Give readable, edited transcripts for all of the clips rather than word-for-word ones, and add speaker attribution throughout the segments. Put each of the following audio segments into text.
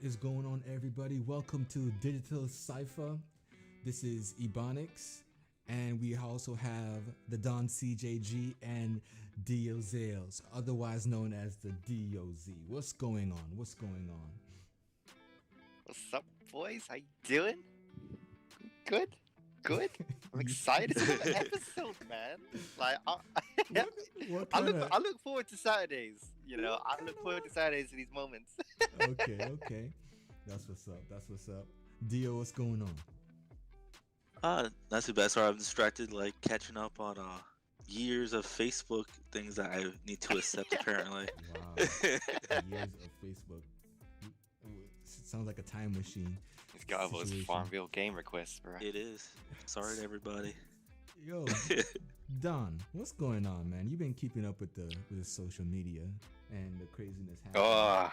Speaker 1: is going on, everybody? Welcome to Digital Cypha. This is Ebonics, and we also have the Don CJG and Diozaels, otherwise known as the DOZ. What's going on? What's going on?
Speaker 2: What's up, boys? How you doing? Good? Good? I'm excited for the episode, man. Like, I look forward to Saturdays. You know, I look forward to Saturdays in these moments.
Speaker 1: Okay. That's what's up. Dio, what's going on?
Speaker 3: Not too bad. Sorry, I'm distracted, like catching up on years of Facebook things that I need to accept apparently.
Speaker 1: Wow. Years of Facebook. It sounds like a time machine.
Speaker 2: It's got all those Farmville game requests, bro.
Speaker 3: It is. Sorry to everybody.
Speaker 1: Yo, Don, what's going on, man? You've been keeping up with the social media and the craziness happening.
Speaker 2: Oh,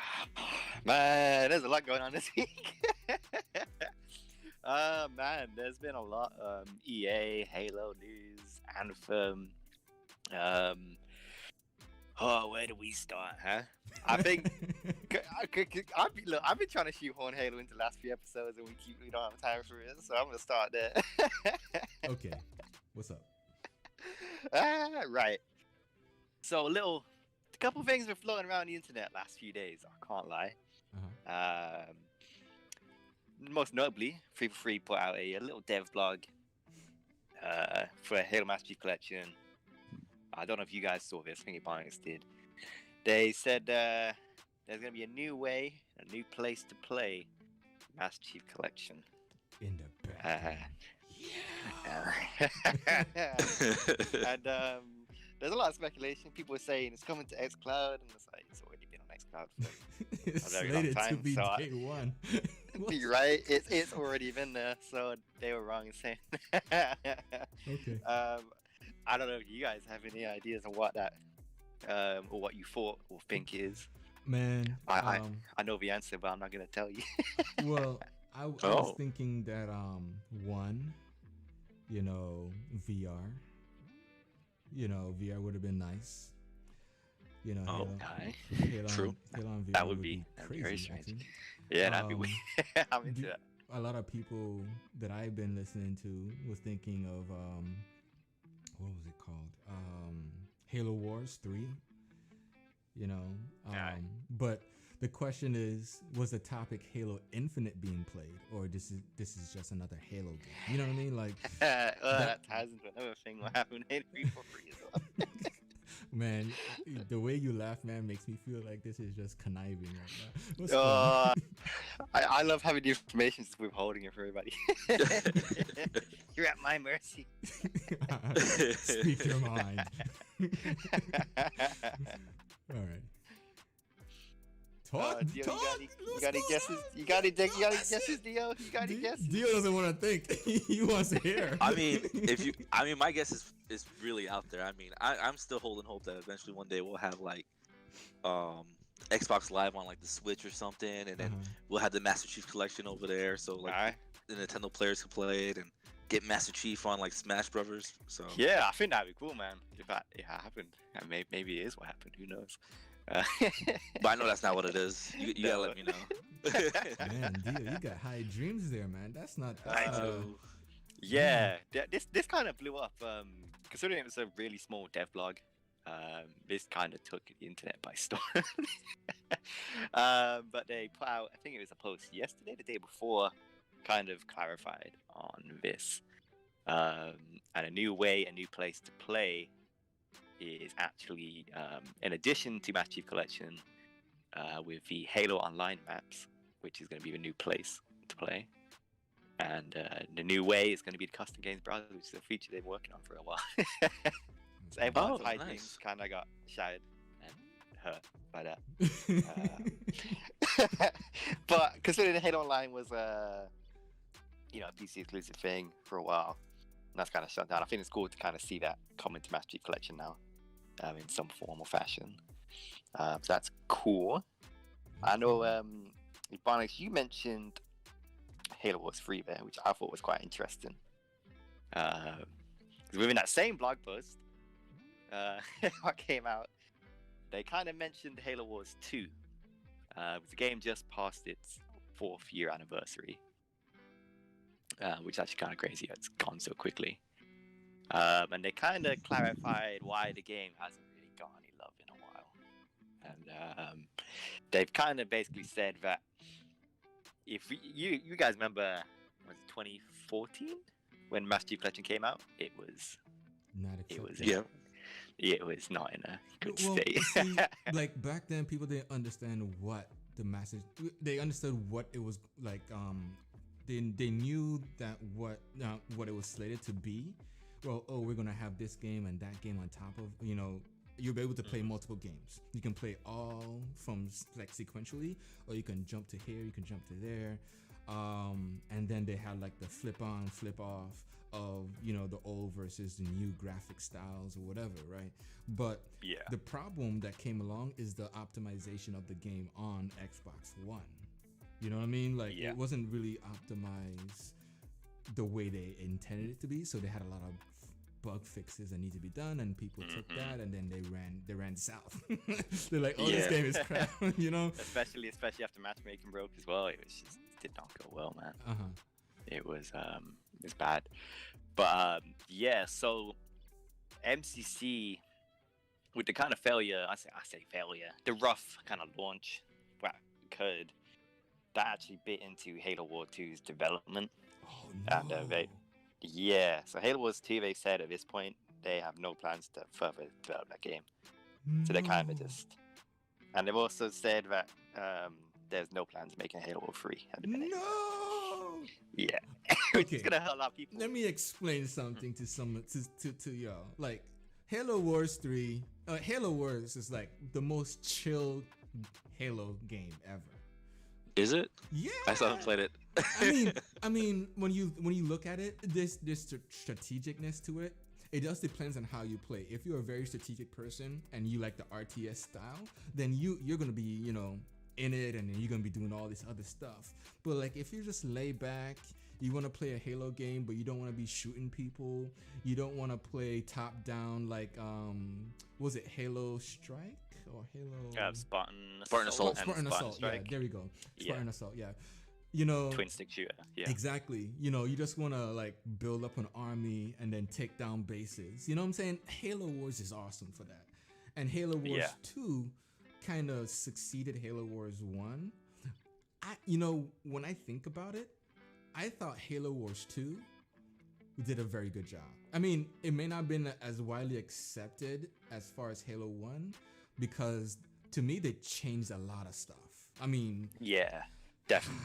Speaker 2: man, there's a lot going on this week. Man, there's been a lot. EA, Halo news, Anthem. Where do we start, huh? I think I've been trying to shoehorn Halo into the last few episodes, and we don't have time for it, so I'm gonna start there.
Speaker 1: Okay, what's up?
Speaker 2: Right. So a couple things were floating around the internet last few days. I can't lie.
Speaker 1: Uh-huh.
Speaker 2: Most notably, 343 put out a little dev blog for Halo Master Chief Collection. I don't know if you guys saw this. I think Ebonics did. They said there's going to be a new way, a new place to play Master Chief Collection.
Speaker 1: In the back.
Speaker 2: And there's a lot of speculation. People are saying it's coming to xCloud, and it's like it's already been on xCloud for
Speaker 1: It's
Speaker 2: a very long
Speaker 1: slated
Speaker 2: time.
Speaker 1: to be
Speaker 2: So
Speaker 1: day one.
Speaker 2: you're right. It's already been there, so they were wrong in saying.
Speaker 1: Okay.
Speaker 2: I don't know if you guys have any ideas on what that, or what you thought or think is.
Speaker 1: Man,
Speaker 2: I know the answer, but I'm not gonna tell you.
Speaker 1: Well, I was thinking that one, VR. VR would have been nice. Halo
Speaker 3: True.
Speaker 1: Halo on VR
Speaker 2: That would be
Speaker 1: crazy.
Speaker 2: very strange.
Speaker 1: Actually.
Speaker 2: Yeah, that'd be weird. I'm into that.
Speaker 1: A lot of people that I've been listening to was thinking of what was it called? Halo Wars 3. But the question is, was the topic Halo Infinite being played, or this is just another Halo game? You know what I mean? Like
Speaker 2: that ties into another thing. What happened in 343 as well.
Speaker 1: Man, the way you laugh, man, makes me feel like this is just conniving right now.
Speaker 2: I love having the information, just withholding it for everybody. You're at my mercy.
Speaker 1: Speak your mind. All right.
Speaker 2: Dio, you got any guesses? You got any guesses, Dio? You got any guesses?
Speaker 1: Dio doesn't want to think. He wants to hear.
Speaker 3: I mean, my guess is really out there. I mean, I'm still holding hope that eventually one day we'll have like Xbox Live on like the Switch or something, and then we'll have the Master Chief Collection over there, so like the Nintendo players can play it and get Master Chief on like Smash Brothers. So
Speaker 2: yeah, I think that'd be cool, man. If that happened, maybe it is what happened. Who knows?
Speaker 3: But I know that's not what it is. You gotta let me know.
Speaker 1: Man, Dio, you got high dreams there, man. That's not.
Speaker 2: I know. Yeah, this kind of blew up. Considering it was a really small dev blog, this kind of took the internet by storm. But they put out, I think it was a post yesterday, the day before, kind of clarified on this. And a new way, a new place to play is actually, in addition to Master Chief Collection, with the Halo Online maps, which is going to be the new place to play. And the new way is going to be the custom games browser, which is a feature they've been working on for a while. So everyone's high dreams kind of got shattered and hurt by that. But considering Halo Online was a PC exclusive thing for a while, and that's kind of shut down. I think it's cool to kind of see that come into Master Chief Collection now, in some form or fashion. So that's cool. I know, Ebonics, you mentioned Halo Wars 3 there, which I thought was quite interesting. Within that same blog post, what came out, they kind of mentioned Halo Wars 2. The game just passed its 4th year anniversary, which is actually kind of crazy. It's gone so quickly. And they kind of clarified why the game hasn't really got any love in a while. And they've kind of basically said that if you guys remember, was it 2014 when Master Chief Collection came out? It was not in a good state.
Speaker 1: See, like back then, people didn't understand what the message. They understood what it was like. They knew that what it was slated to be. Well, we're gonna have this game and that game on top of, you'll be able to play multiple games. You can play all from like sequentially, or you can jump to here, you can jump to there. And then they had like the flip on, flip off of, the old versus the new graphic styles or whatever, right? But the problem that came along is the optimization of the game on Xbox One. You know what I mean? Like it wasn't really optimized the way they intended it to be, so they had a lot of bug fixes that need to be done, and people took that and then they ran south. They're like, this game is crap.
Speaker 2: Especially after matchmaking broke as well. It did not go well, man. It was bad. But so MCC, with the kind of failure, I say failure, the rough kind of launch that actually bit into Halo War 2's development.
Speaker 1: Oh no.
Speaker 2: And so Halo Wars 2, they said at this point they have no plans to further develop that game. So they kind of and they've also said that there's no plans of making Halo War 3 at the minute.
Speaker 1: No.
Speaker 2: Yeah. Which is gonna hurt a lot of people.
Speaker 1: Let me explain something to y'all. Like Halo Wars 3, Halo Wars is like the most chill Halo game ever.
Speaker 3: Is it?
Speaker 1: Yeah.
Speaker 3: I still haven't played it.
Speaker 1: I mean, when you look at it, there's strategicness to it. It just depends on how you play. If you're a very strategic person and you like the RTS style, then you're gonna be, in it, and then you're gonna be doing all this other stuff. But like, if you're just laid back, you want to play a Halo game, but you don't want to be shooting people. You don't want to play top down like was it Halo Strike or Halo?
Speaker 2: Spartan Assault.
Speaker 1: Spartan Assault. Yeah, there we go. Spartan Assault. Yeah.
Speaker 2: Twin stick shooter. Yeah.
Speaker 1: Exactly. You just want to like build up an army and then take down bases. You know what I'm saying? Halo Wars is awesome for that. And Halo Wars 2 kind of succeeded Halo Wars 1. When I think about it, I thought Halo Wars 2 did a very good job. I mean, it may not have been as widely accepted as far as Halo 1, because to me they changed a lot of stuff. I mean,
Speaker 2: yeah, definitely.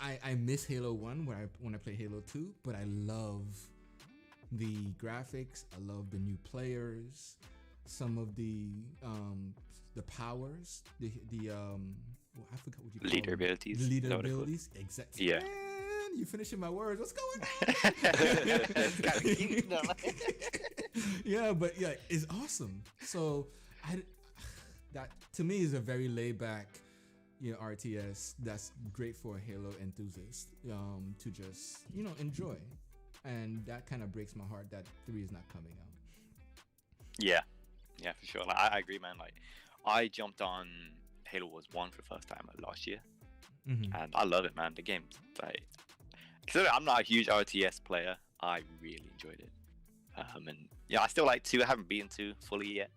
Speaker 1: I miss Halo 1 when I play Halo 2, but I love the graphics. I love the new players, some of the powers, the I forgot what you call
Speaker 2: leader
Speaker 1: them.
Speaker 2: abilities.
Speaker 1: Leader abilities, exactly.
Speaker 2: Yeah.
Speaker 1: Man, you finishing my words. What's going on? Yeah, but yeah, it's awesome. So that to me is a very laid back, RTS that's great for a Halo enthusiast to just enjoy, and that kind of breaks my heart that 3 is not coming out.
Speaker 2: Yeah, for sure. Like, I agree, man. Like, I jumped on Halo Wars 1 for the first time last year, and I love it, man. The game, like, considering I'm not a huge RTS player, I really enjoyed it. And I still like 2. I haven't beaten 2 fully yet,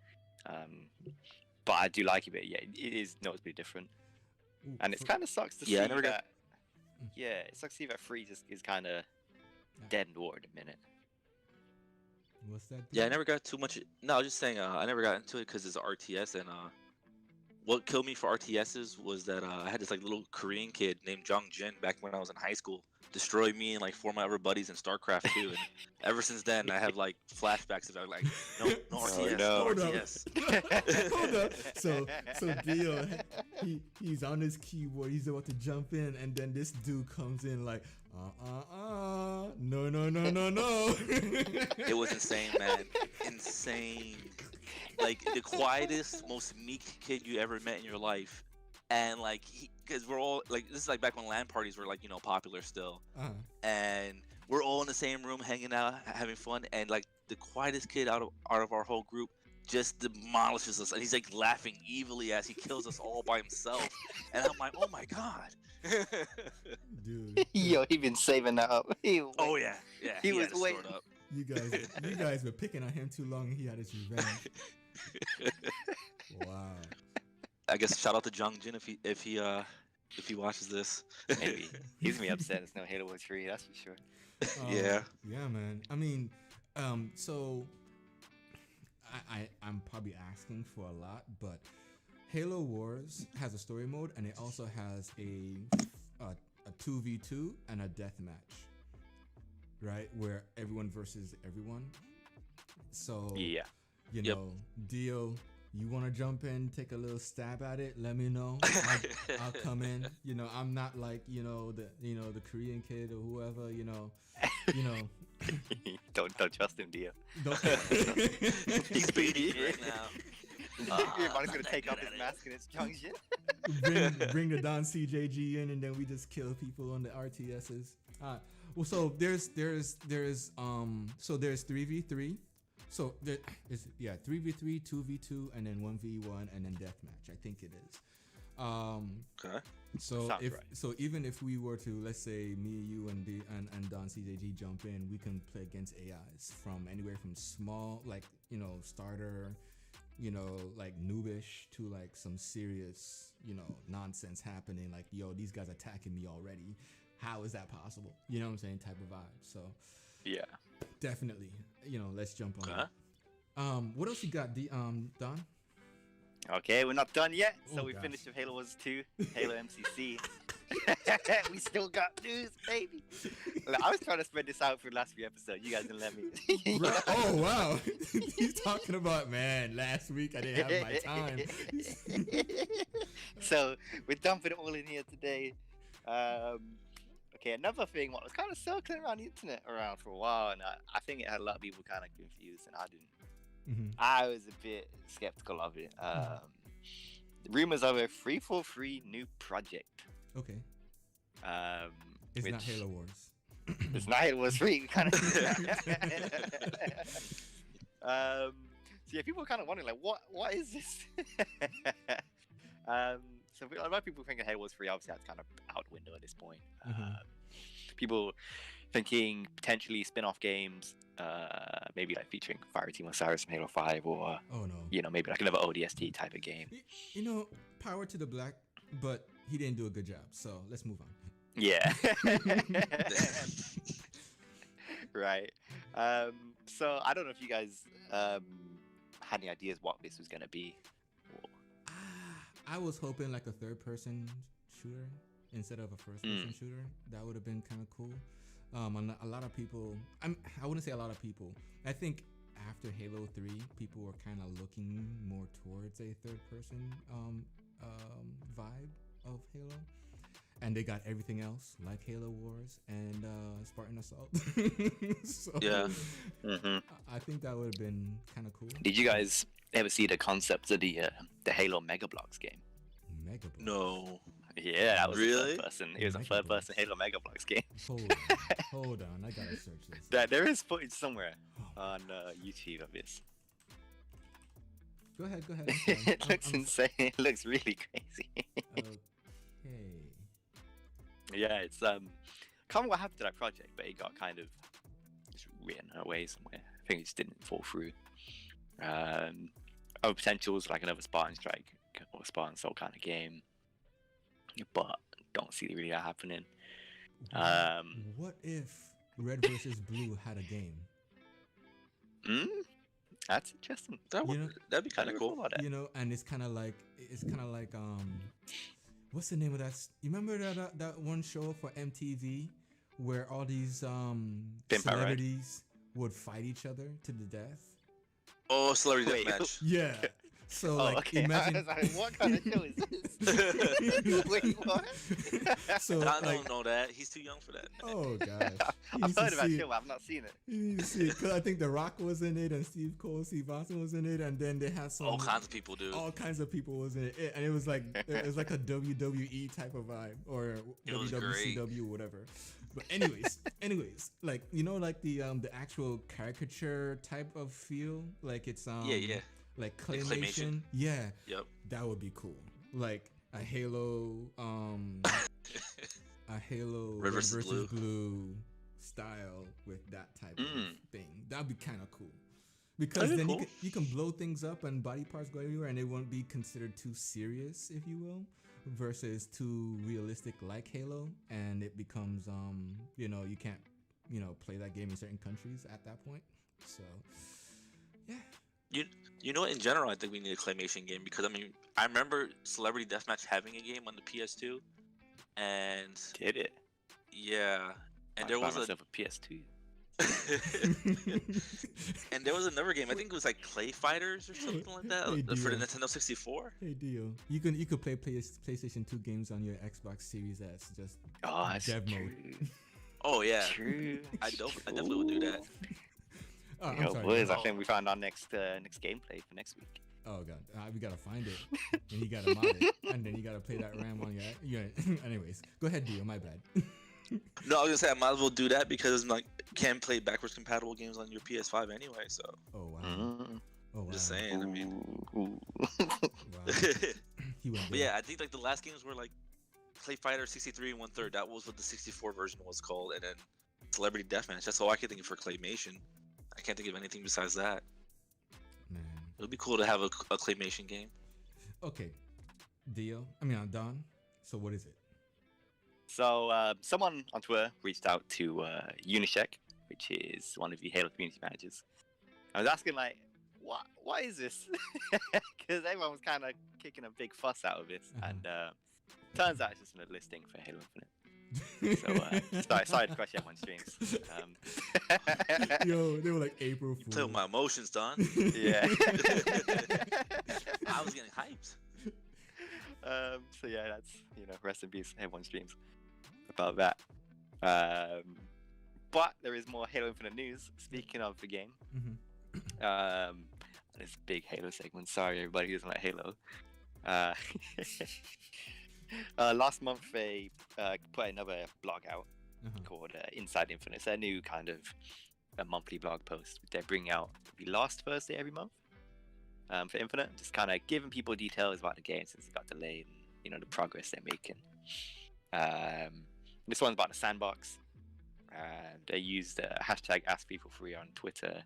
Speaker 2: but I do like it. But yeah, it is noticeably different. And it kind of sucks to see that. Yeah, it sucks to see that 3 just is kind of dead in the water at the minute.
Speaker 1: What's that?
Speaker 3: Yeah, I never got too much. No, I was just saying I never got into it because it's RTS, and what killed me for RTSs was that I had this like little Korean kid named Jung Jin back when I was in high school. Destroyed me and like 4 of my other buddies in StarCraft 2, and ever since then I have like flashbacks of like no RTS, no RTS.
Speaker 1: Hold up. So Dio, he's on his keyboard, he's about to jump in, and then this dude comes in like no.
Speaker 3: It was insane, man. Insane. Like the quietest, most meek kid you ever met in your life. And like, because we're all like, this is like back when LAN parties were like, popular still, and we're all in the same room hanging out, having fun, and like the quietest kid out of our whole group just demolishes us, and he's like laughing evilly as he kills us all by himself, and I'm like, oh my god,
Speaker 1: Dude.
Speaker 2: Yo, he been saving that up.
Speaker 3: Oh yeah.
Speaker 2: He was
Speaker 3: had to store
Speaker 2: waiting.
Speaker 3: it up.
Speaker 1: You guys were picking on him too long and he had his revenge. Wow.
Speaker 3: I guess shout out to Jung Jin if he watches this.
Speaker 2: Maybe he's gonna be upset. It's no Halo Wars 3, that's for sure.
Speaker 3: Yeah.
Speaker 1: Yeah, man. I mean, so I'm probably asking for a lot, but Halo Wars has a story mode and it also has a 2v2 and a deathmatch, right? Where everyone versus everyone. So
Speaker 2: Yeah.
Speaker 1: you
Speaker 3: Yep.
Speaker 1: know, Dio, you want to jump in, take a little stab at it? Let me know. I'll come in. You know, I'm not like the Korean kid or whoever. You know.
Speaker 2: Don't trust him, Dio.
Speaker 3: He's beating right now.
Speaker 2: Everybody's gonna take off his mask and it's junction.
Speaker 1: bring the Don CJG in, and then we just kill people on the RTSs. Well, so there's 3v3. So there is 3v3, 2v2, and then 1v1, and then deathmatch. I think it is.
Speaker 3: Okay.
Speaker 1: So
Speaker 2: Sounds
Speaker 1: if
Speaker 2: right.
Speaker 1: so, even if we were to, let's say, me, you, and Don CJG jump in, we can play against AIs from anywhere from small, like starter, like noobish, to like some serious, nonsense happening. Like, yo, these guys attacking me already. How is that possible? You know what I'm saying? Type of vibe. So
Speaker 2: Yeah.
Speaker 1: definitely, let's jump on.
Speaker 3: Okay.
Speaker 1: It. What else you got, Don?
Speaker 2: Okay, we're not done yet. So
Speaker 1: Oh,
Speaker 2: we
Speaker 1: gosh.
Speaker 2: finished with Halo Wars 2, Halo MCC. We still got news, baby. Look, I was trying to spread this out for the last few episodes. You guys didn't let me.
Speaker 1: Right. Oh wow, he's talking about, man, last week I didn't have my time.
Speaker 2: So we're dumping it all in here today. Okay, another thing, what was kind of circling around the internet around for a while, and I think it had a lot of people kind of confused, and I didn't. I was a bit skeptical of it. The rumors of a 343 new project.
Speaker 1: Okay, it's
Speaker 2: which,
Speaker 1: not Halo Wars.
Speaker 2: It's not Halo Wars 3, kind of. So yeah, people were kind of wondering, like, what is this? So a lot of people think Halo Wars 3 obviously that's kind of out the window at this point. People thinking potentially spin-off games, maybe like featuring Fire Team Osiris from Halo 5, or
Speaker 1: Oh no.
Speaker 2: maybe like another ODST type of game.
Speaker 1: Power to the black, but he didn't do a good job. So let's move on.
Speaker 2: Yeah. Right. So I don't know if you guys had any ideas what this was gonna be.
Speaker 1: I was hoping like a third-person shooter instead of a first-person shooter. That would have been kind of cool. A lot of people, I wouldn't say a lot of people. I think after Halo 3, people were kind of looking more towards a third-person vibe of Halo. And they got everything else, like Halo Wars and Spartan Assault. So,
Speaker 3: Yeah.
Speaker 1: I think that would have been kind of cool.
Speaker 2: Did you guys ever see the concepts of the Halo Mega Bloks game?
Speaker 1: Mega Bloks.
Speaker 3: No.
Speaker 2: Yeah, that was
Speaker 3: Really?
Speaker 2: a third person. It was a
Speaker 1: Mega
Speaker 2: third
Speaker 1: Bloks.
Speaker 2: person Halo Mega Bloks game.
Speaker 1: Hold on, I gotta search this.
Speaker 2: There is footage somewhere
Speaker 1: Oh,
Speaker 2: on YouTube of this.
Speaker 1: Go ahead. I'm
Speaker 2: It
Speaker 1: sorry.
Speaker 2: looks insane. It looks really crazy.
Speaker 1: Okay.
Speaker 2: Yeah, it's can't remember what happened to that project, but it got kind of just written away somewhere. I think it just didn't fall through. Other potentials like another Spartan Strike or Spartan Soul kind of game, but don't see really that happening.
Speaker 1: What if Red versus Blue had a game?
Speaker 2: That's interesting.
Speaker 3: That'd be kind of
Speaker 2: Never
Speaker 3: cool.
Speaker 2: thought about that.
Speaker 1: And it's kind of like what's the name of that? You remember that one show for MTV where all these
Speaker 2: Pimp My Ride?
Speaker 1: celebrities would fight each other to the death?
Speaker 3: Oh, celebrity
Speaker 2: Wait.
Speaker 3: deathmatch.
Speaker 1: Yeah. So
Speaker 2: Oh,
Speaker 1: like
Speaker 2: okay. I
Speaker 1: imagine.
Speaker 2: was like, what kind of show is this? Wait, what?
Speaker 1: So
Speaker 3: I
Speaker 1: like,
Speaker 3: don't know that. He's too young for that.
Speaker 1: oh gosh. You
Speaker 2: I've
Speaker 1: need to
Speaker 2: heard about
Speaker 1: see
Speaker 2: it,
Speaker 1: it.
Speaker 2: but I've not seen it.
Speaker 1: You need to see it, 'cause I think The Rock was in it and Steve Austin was in it, and then they had some
Speaker 3: All kinds of people do.
Speaker 1: all kinds of people was in it, and it was like a WWE type of vibe, or
Speaker 3: It was great.
Speaker 1: WWCW, whatever. But anyways, like like the actual caricature type of feel, like it's
Speaker 3: Yeah.
Speaker 1: like
Speaker 3: Like claymation.
Speaker 1: claymation. Yeah,
Speaker 3: Yep.
Speaker 1: that would be cool. Like a Halo a Halo
Speaker 3: Red versus
Speaker 1: Blue style with that type of thing. That'd be kind of cool. Because
Speaker 3: That'd be
Speaker 1: then
Speaker 3: cool.
Speaker 1: you can blow things up and body parts go everywhere, and it won't be considered too serious, if you will, versus too realistic like Halo, and it becomes you can't play that game in certain countries at that point. So yeah.
Speaker 3: You know what? In general, I think we need a claymation game because I remember Celebrity Deathmatch having a game on the PS2, and
Speaker 2: Did it?
Speaker 3: yeah, and
Speaker 2: I
Speaker 3: there was
Speaker 2: found myself a PS2.
Speaker 3: and there was another game. I think it was like Clay Fighters or something like that
Speaker 1: Hey,
Speaker 3: for the
Speaker 1: Dio.
Speaker 3: Nintendo 64.
Speaker 1: Hey Dio, you could play PlayStation 2 games on your Xbox Series S, just
Speaker 2: Oh, that's
Speaker 1: dev
Speaker 2: true.
Speaker 1: mode.
Speaker 3: Oh yeah,
Speaker 2: True.
Speaker 3: I definitely would do that.
Speaker 1: Oh, I'm
Speaker 2: Yo,
Speaker 1: sorry.
Speaker 2: boys, I
Speaker 3: Oh.
Speaker 2: think we found our next gameplay for next week.
Speaker 1: Oh god, we gotta find it, and you gotta mod it, and then you gotta play that RAM on your. Anyways, go ahead, Dio. My bad.
Speaker 3: No, I was gonna say I might as well do that because can't play backwards compatible games on your PS5 anyway. So
Speaker 1: Oh wow.
Speaker 2: Mm.
Speaker 1: Oh wow.
Speaker 3: just saying. I mean,
Speaker 2: Ooh.
Speaker 1: Wow. He went
Speaker 3: but
Speaker 1: there.
Speaker 3: yeah, I think like the last games were like Clay Fighter 63 and 1/3. That was what the 64 version was called, and then Celebrity Deathmatch. That's all I can think of for claymation. I can't think of anything besides that.
Speaker 1: Man.
Speaker 3: It would be cool to have a claymation game.
Speaker 1: Okay. Don. So what is it?
Speaker 2: So someone on Twitter reached out to Unishek, which is one of the Halo community managers. I was asking like, what is this? Because everyone was kind of kicking a big fuss out of this, and turns out it's just a listing for Halo Infinite. So sorry to crush everyone's dreams.
Speaker 1: Yo, they were like April
Speaker 3: You play
Speaker 1: Fool.
Speaker 3: with my emotions, Don.
Speaker 2: Yeah.
Speaker 3: I was getting hyped.
Speaker 2: So yeah, that's rest in peace, everyone's dreams about that. But there is more Halo Infinite news. Speaking of the game, this big Halo segment. Sorry, everybody who doesn't like Halo. Last month they put another blog out called Inside Infinite. It's a new kind of a monthly blog post. They're bringing out the last Thursday every month for Infinite, just kind of giving people details about the game since it got delayed and the progress they're making. This one's about the sandbox. They used hashtag AskPeople3 on Twitter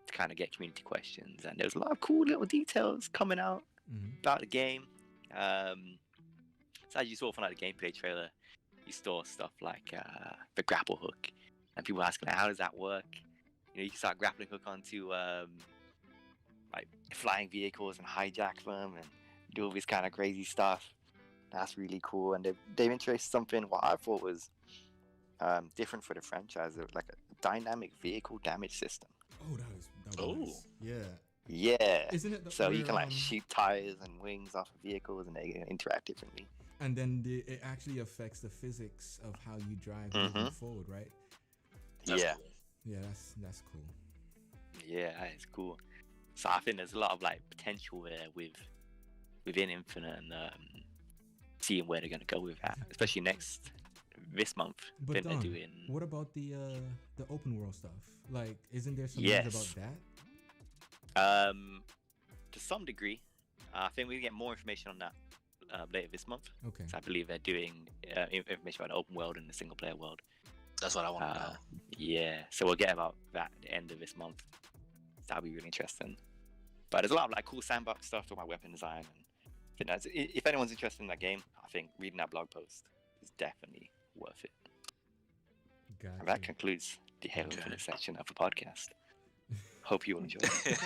Speaker 2: to kind of get community questions, and there's a lot of cool little details coming out about the game. So as you saw from like the gameplay trailer, you saw stuff like the grapple hook, and people asking how does that work? You can start grappling hook onto like flying vehicles and hijack them and do all this kind of crazy stuff. That's really cool, and they've introduced something what I thought was different for the franchise, like a dynamic vehicle damage system.
Speaker 1: Oh, that was nice. Yeah.
Speaker 2: Yeah.
Speaker 1: Isn't it?
Speaker 2: So you can like shoot tires and wings off of vehicles, and they interact differently.
Speaker 1: And then it actually affects the physics of how you drive moving forward, right?
Speaker 3: That's
Speaker 2: Yeah.
Speaker 3: cool.
Speaker 1: Yeah, that's cool.
Speaker 2: Yeah, it's cool. So I think there's a lot of like potential there within Infinite, and seeing where they're gonna go with that, especially this month.
Speaker 1: But
Speaker 2: Then
Speaker 1: Don,
Speaker 2: they're doing.
Speaker 1: what about the open world stuff? Like, isn't there some
Speaker 2: Yes.
Speaker 1: news about that?
Speaker 2: To some degree, I think we get more information on that later this month.
Speaker 1: Okay.
Speaker 2: So I believe they're doing information about the open world and the single player world.
Speaker 3: That's what I want to know.
Speaker 2: Yeah, so we'll get about that at the end of this month. That'll be really interesting. But there's a lot of like cool sandbox stuff, talking about weapon design. And if anyone's interested in that game, I think reading that blog post is definitely worth it.
Speaker 1: Gotcha.
Speaker 2: And that concludes the Halo Infinite section of the podcast. Hope you will enjoy it.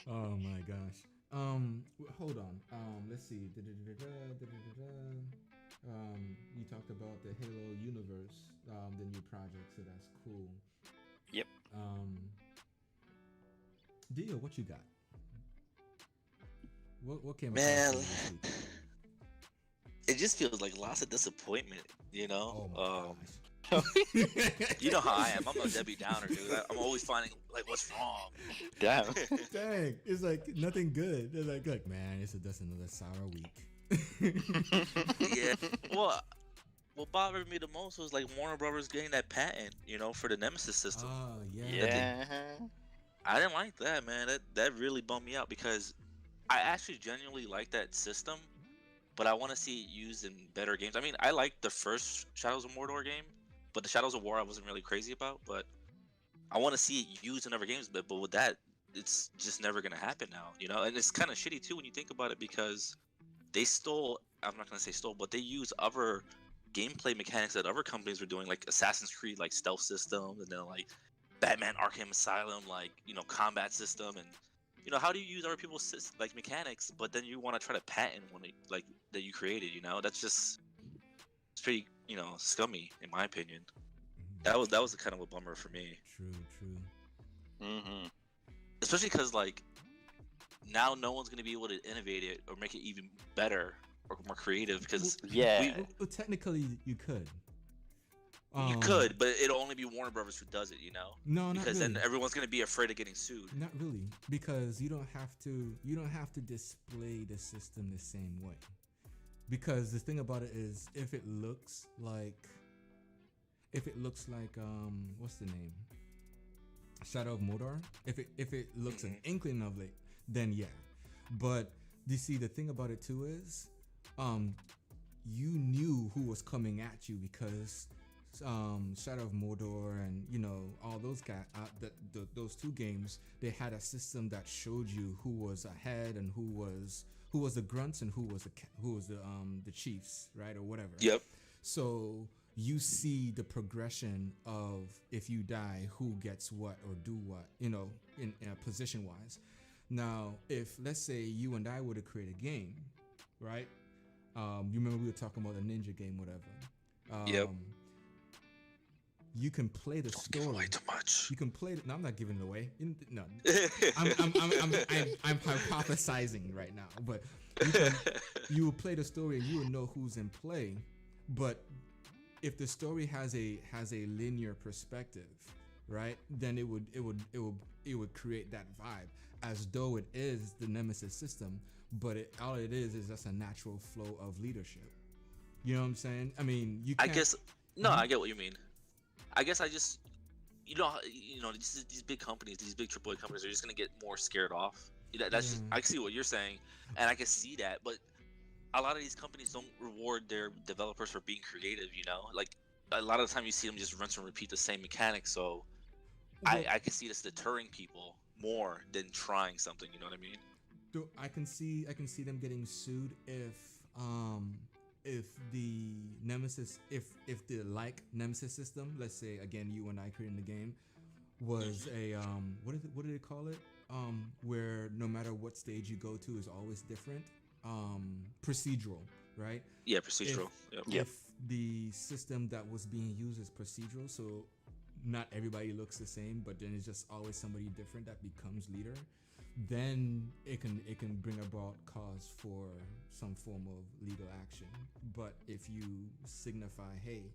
Speaker 1: Oh my gosh. Hold on. Let's see. You talked about the Halo universe, the new project, so that's cool.
Speaker 2: Yep.
Speaker 1: Dio, what you got? What came
Speaker 3: Man,
Speaker 1: across this week?
Speaker 3: it just feels like lots of disappointment,
Speaker 1: Oh my gosh.
Speaker 3: You know how I am. I'm a Debbie Downer, dude. I'm always finding like what's wrong.
Speaker 2: Damn.
Speaker 1: Dang, it's like nothing good. They're like man, it's just another sour week.
Speaker 3: Yeah. Well, what bothered me the most was like Warner Brothers getting that patent, for the Nemesis system.
Speaker 1: Oh yeah.
Speaker 2: Yeah.
Speaker 3: I didn't like that, man. That really bummed me out because I actually genuinely like that system, but I want to see it used in better games. I mean, I liked the first Shadows of Mordor game, but the Shadows of War I wasn't really crazy about. But I want to see it used in other games. But with that, it's just never gonna happen now, you know. And it's kind of shitty too when you think about it, because they stole. I'm not gonna say stole, but they use other gameplay mechanics that other companies were doing, like Assassin's Creed, like stealth system, and then like Batman Arkham Asylum, like, you know, combat system. And you know, how do you use other people's like mechanics, but then you want to try to patent one like that you created? You know, that's just, it's pretty, you know, scummy in my opinion. That was kind of a bummer for me.
Speaker 1: True.
Speaker 2: Mm-hmm.
Speaker 3: Especially because like now no one's gonna be able to innovate it or make it even better or more creative, because
Speaker 1: Well, technically you could.
Speaker 3: You could, but it'll only be Warner Brothers who does it, you know?
Speaker 1: No, not
Speaker 3: because
Speaker 1: really.
Speaker 3: then everyone's gonna be afraid of getting sued.
Speaker 1: Not really, because you don't have to display the system the same way. Because the thing about it is, if it looks like what's the name? Shadow of Mordor. If it looks an inkling of it, then yeah. But you see, the thing about it too is, you knew who was coming at you, because Shadow of Mordor and, you know, all those guys, those two games, they had a system that showed you who was ahead and who was the grunts and who was the chiefs, right, or whatever.
Speaker 3: Yep.
Speaker 1: So you see the progression of, if you die, who gets what or do what, you know, in a position wise. Now, if let's say you and I were to create a game, right? You remember we were talking about the ninja game, whatever.
Speaker 3: Yep.
Speaker 1: You can play the story.
Speaker 3: Don't give away too much.
Speaker 1: You can play it. No, I'm not giving it away. No, I'm hypothesizing right now. But you will play the story and you will know who's in play. But if the story has a linear perspective, right, then it would create that vibe, as though it is the Nemesis system, but all it is just a natural flow of leadership. You know what I'm saying? I mean, you can't...
Speaker 3: I guess no, I get what you mean. I guess I just, you know, these big companies, these big AAA companies are just gonna get more scared off. That's I see what you're saying, and I can see that. But a lot of these companies don't reward their developers for being creative. You know, like a lot of the time you see them just rinse and repeat the same mechanics. So I can see this deterring people more than trying something. You know what I mean?
Speaker 1: I can see them getting sued if the Nemesis, if the like Nemesis system, let's say again you and I creating the game, was a what do they call it? Where no matter what stage you go to is always different. Procedural, right?
Speaker 3: Yeah, procedural.
Speaker 1: If the system that was being used is procedural, so not everybody looks the same, but then it's just always somebody different that becomes leader, then it can bring about cause for some form of legal action. But if you signify, hey,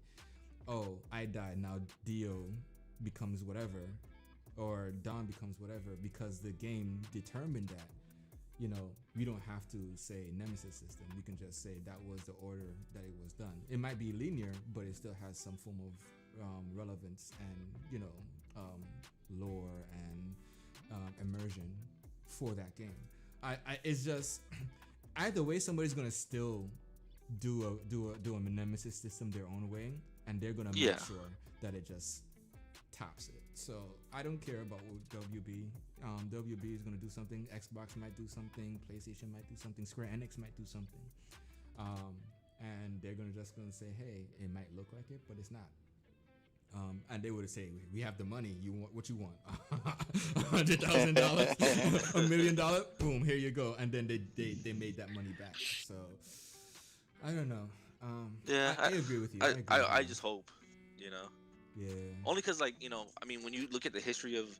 Speaker 1: oh, I died, now Dio becomes whatever, or Don becomes whatever, because the game determined that, you know, you don't have to say Nemesis system. You can just say that was the order that it was done. It might be linear, but it still has some form of relevance and, you know, lore and immersion for that game. It's just either way, somebody's gonna still do a Nemesis system their own way, and they're gonna make sure that it just tops it. So I don't care about what WB. WB is gonna do something. Xbox might do something. PlayStation might do something. Square Enix might do something. And they're gonna say, hey, it might look like it, but it's not. And they would say, we have the money. You want what you want? $100,000, $1 million. Boom, here you go. And then they made that money back. So I don't know. I agree with you.
Speaker 3: I just hope, you know.
Speaker 1: Yeah.
Speaker 3: Only because, like, you know, I mean, when you look at the history of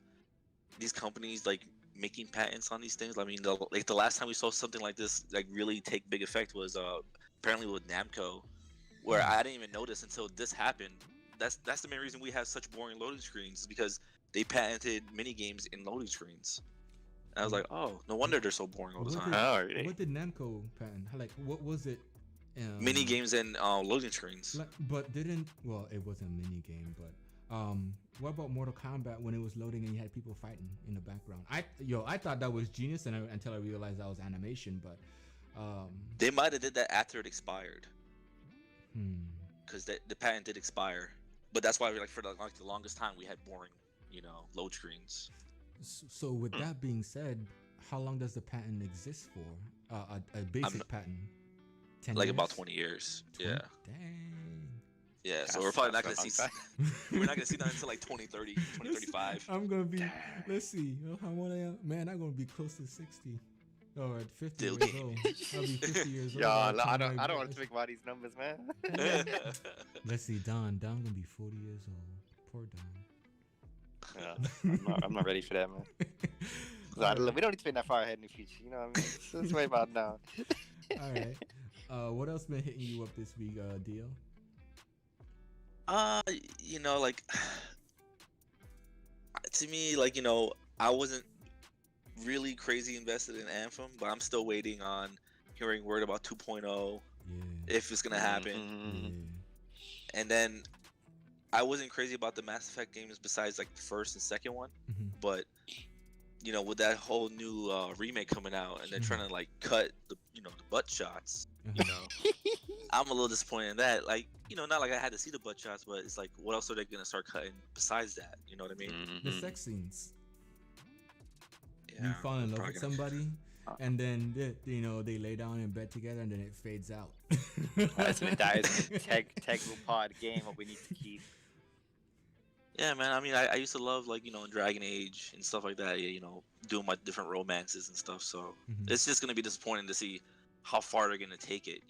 Speaker 3: these companies, like, making patents on these things, I mean, the last time we saw something like this, like, really take big effect was apparently with Namco, where I didn't even notice until this happened. That's the main reason we have such boring loading screens, is because they patented mini games in loading screens. And I was like, oh, no wonder they're so boring all the time.
Speaker 1: What did Namco patent? Like, what was it?
Speaker 3: Mini games and loading screens.
Speaker 1: But it wasn't a mini game, but what about Mortal Kombat when it was loading and you had people fighting in the background? I thought that was genius until I realized that was animation, but
Speaker 3: They might have did that after it expired,
Speaker 1: hmm.
Speaker 3: because the patent did expire. But that's why for the longest time we had boring, load screens.
Speaker 1: So with that being said, how long does the patent exist for? A basic patent. 10
Speaker 3: like
Speaker 1: years?
Speaker 3: about 20 years.
Speaker 1: 20?
Speaker 3: Yeah.
Speaker 1: Dang.
Speaker 3: Yeah. So we're probably not gonna see. We're not gonna see that until like 2030, 2035.
Speaker 1: I'm gonna be. Let's see. How old I am? Man, I'm gonna be close to 60. Oh, at 50 years old. I'll be 50 years old.
Speaker 2: Yo, I don't want to think about these numbers, man.
Speaker 1: Let's see, Don gonna be 40 years old. Poor Don.
Speaker 2: I'm not ready for that, man. We don't need to think that far ahead in the future. You know what I mean? Let's worry about now.
Speaker 1: All right. What else been hitting you up this week, Dio?
Speaker 3: Like to me, like, I wasn't really crazy invested in Anthem, but I'm still waiting on hearing word about 2.0, if it's gonna happen.
Speaker 1: Yeah.
Speaker 3: And then I wasn't crazy about the Mass Effect games besides like the first and second one, but with that whole new remake coming out and they're trying to like cut the the butt shots, I'm a little disappointed in that. Like, not like I had to see the butt shots, but it's like, what else are they gonna start cutting besides that? You know what I mean?
Speaker 1: The sex scenes.
Speaker 3: Yeah,
Speaker 1: you fall in love with somebody, and then they lay down in bed together, and then it fades out.
Speaker 2: That is an integral part of the game. What we need to keep.
Speaker 3: Yeah, man. I mean, I used to love, like, in Dragon Age and stuff like that. Doing my different romances and stuff. So it's just gonna be disappointing to see how far they're gonna take it.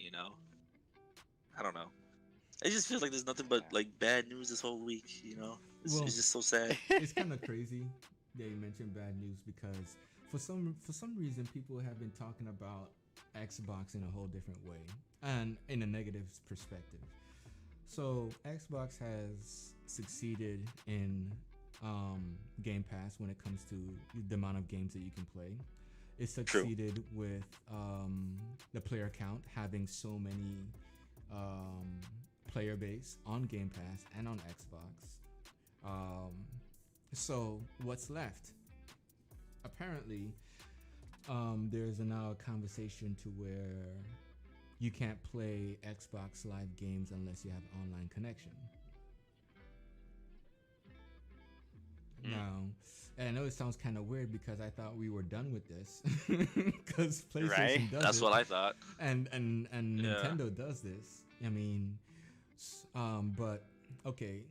Speaker 3: I don't know. It just feels like there's nothing but like bad news this whole week. It's just so sad.
Speaker 1: It's kind of crazy that you mentioned bad news because for some reason people have been talking about Xbox in a whole different way and in a negative perspective. So Xbox has succeeded in Game Pass when it comes to the amount of games that you can play. It succeeded with the player count, having so many player base on Game Pass and on Xbox. So what's left? Apparently, there's now a conversation to where you can't play Xbox Live games unless you have online connection. Now, and I know it sounds kind of weird because I thought we were done with this because PlayStation does
Speaker 3: That's
Speaker 1: it.
Speaker 3: what I thought.
Speaker 1: And Nintendo does this. I mean, but okay,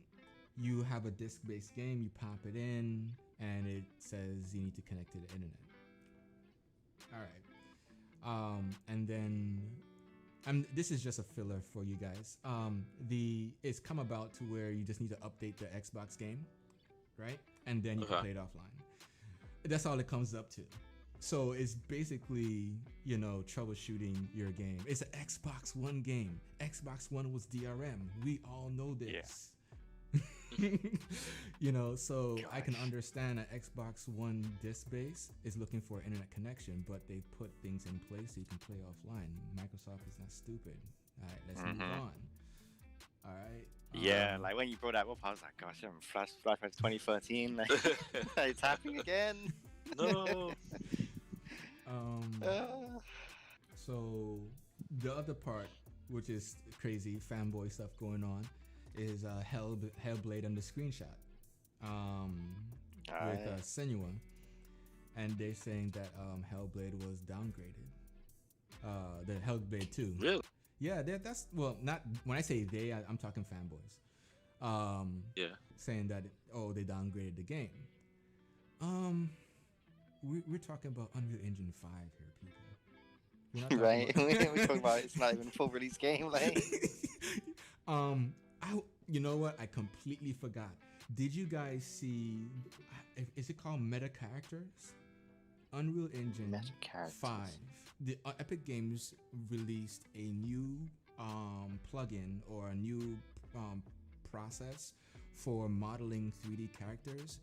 Speaker 1: you have a disc-based game, you pop it in, and it says you need to connect to the internet. All right, and then. This is just a filler for you guys. It's come about to where you just need to update the Xbox game, right? And then you can play it offline. That's all it comes up to. So it's basically, troubleshooting your game. It's an Xbox One game. Xbox One was DRM. We all know this. Yeah. So gosh. I can understand an Xbox One disc base is looking for an internet connection, but they put things in place so you can play offline. Microsoft is not stupid. All right, let's move on. All right.
Speaker 2: Yeah, like when you brought that up, I was like, gosh, I'm flashback to 2013. Like, it's happening again.
Speaker 3: No.
Speaker 1: So the other part, which is crazy fanboy stuff going on, is Hellblade on the screenshot with Senua, and they're saying that Hellblade was downgraded. The Hellblade 2.
Speaker 3: Really?
Speaker 1: Yeah, that's not when I say they, I'm talking fanboys.
Speaker 3: Yeah.
Speaker 1: Saying that they downgraded the game. We're talking about Unreal Engine 5 here, people.
Speaker 2: Right? We're talking about it's not even a full release game, like.
Speaker 1: You know what? I completely forgot. Did you guys see? Is it called Meta Characters? Unreal Engine 5. The Epic Games released a new plugin or a new process for modeling 3D characters,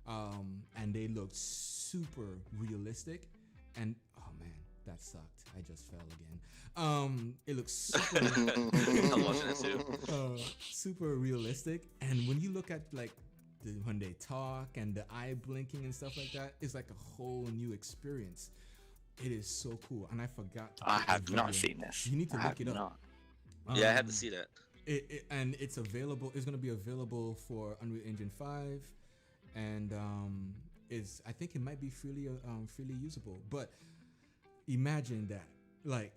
Speaker 1: and they look super realistic. And oh man, that sucked. I just fell again. It looks super.
Speaker 3: I'm watching it too.
Speaker 1: Super realistic, and when you look at like when they talk and the eye blinking and stuff like that, it's like a whole new experience. It is so cool, and I forgot.
Speaker 2: I have not seen this.
Speaker 1: You need to
Speaker 2: I
Speaker 1: look it
Speaker 2: have
Speaker 1: up.
Speaker 2: not.
Speaker 3: Yeah, I had to see that.
Speaker 1: And it's available. It's going to be available for Unreal Engine 5, and I think it might be freely usable. But imagine that, like,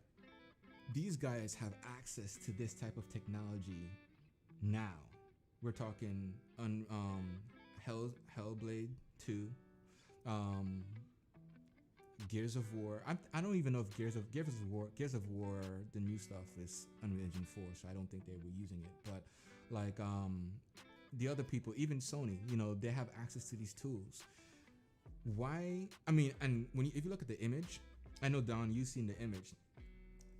Speaker 1: these guys have access to this type of technology now. We're talking Hellblade 2, Gears of War. I don't even know if Gears of War, the new stuff is Unreal Engine 4, so I don't think they were using it. But like the other people, even Sony, they have access to these tools. Why? I mean, and if you look at the image, I know, Don, you've seen the image.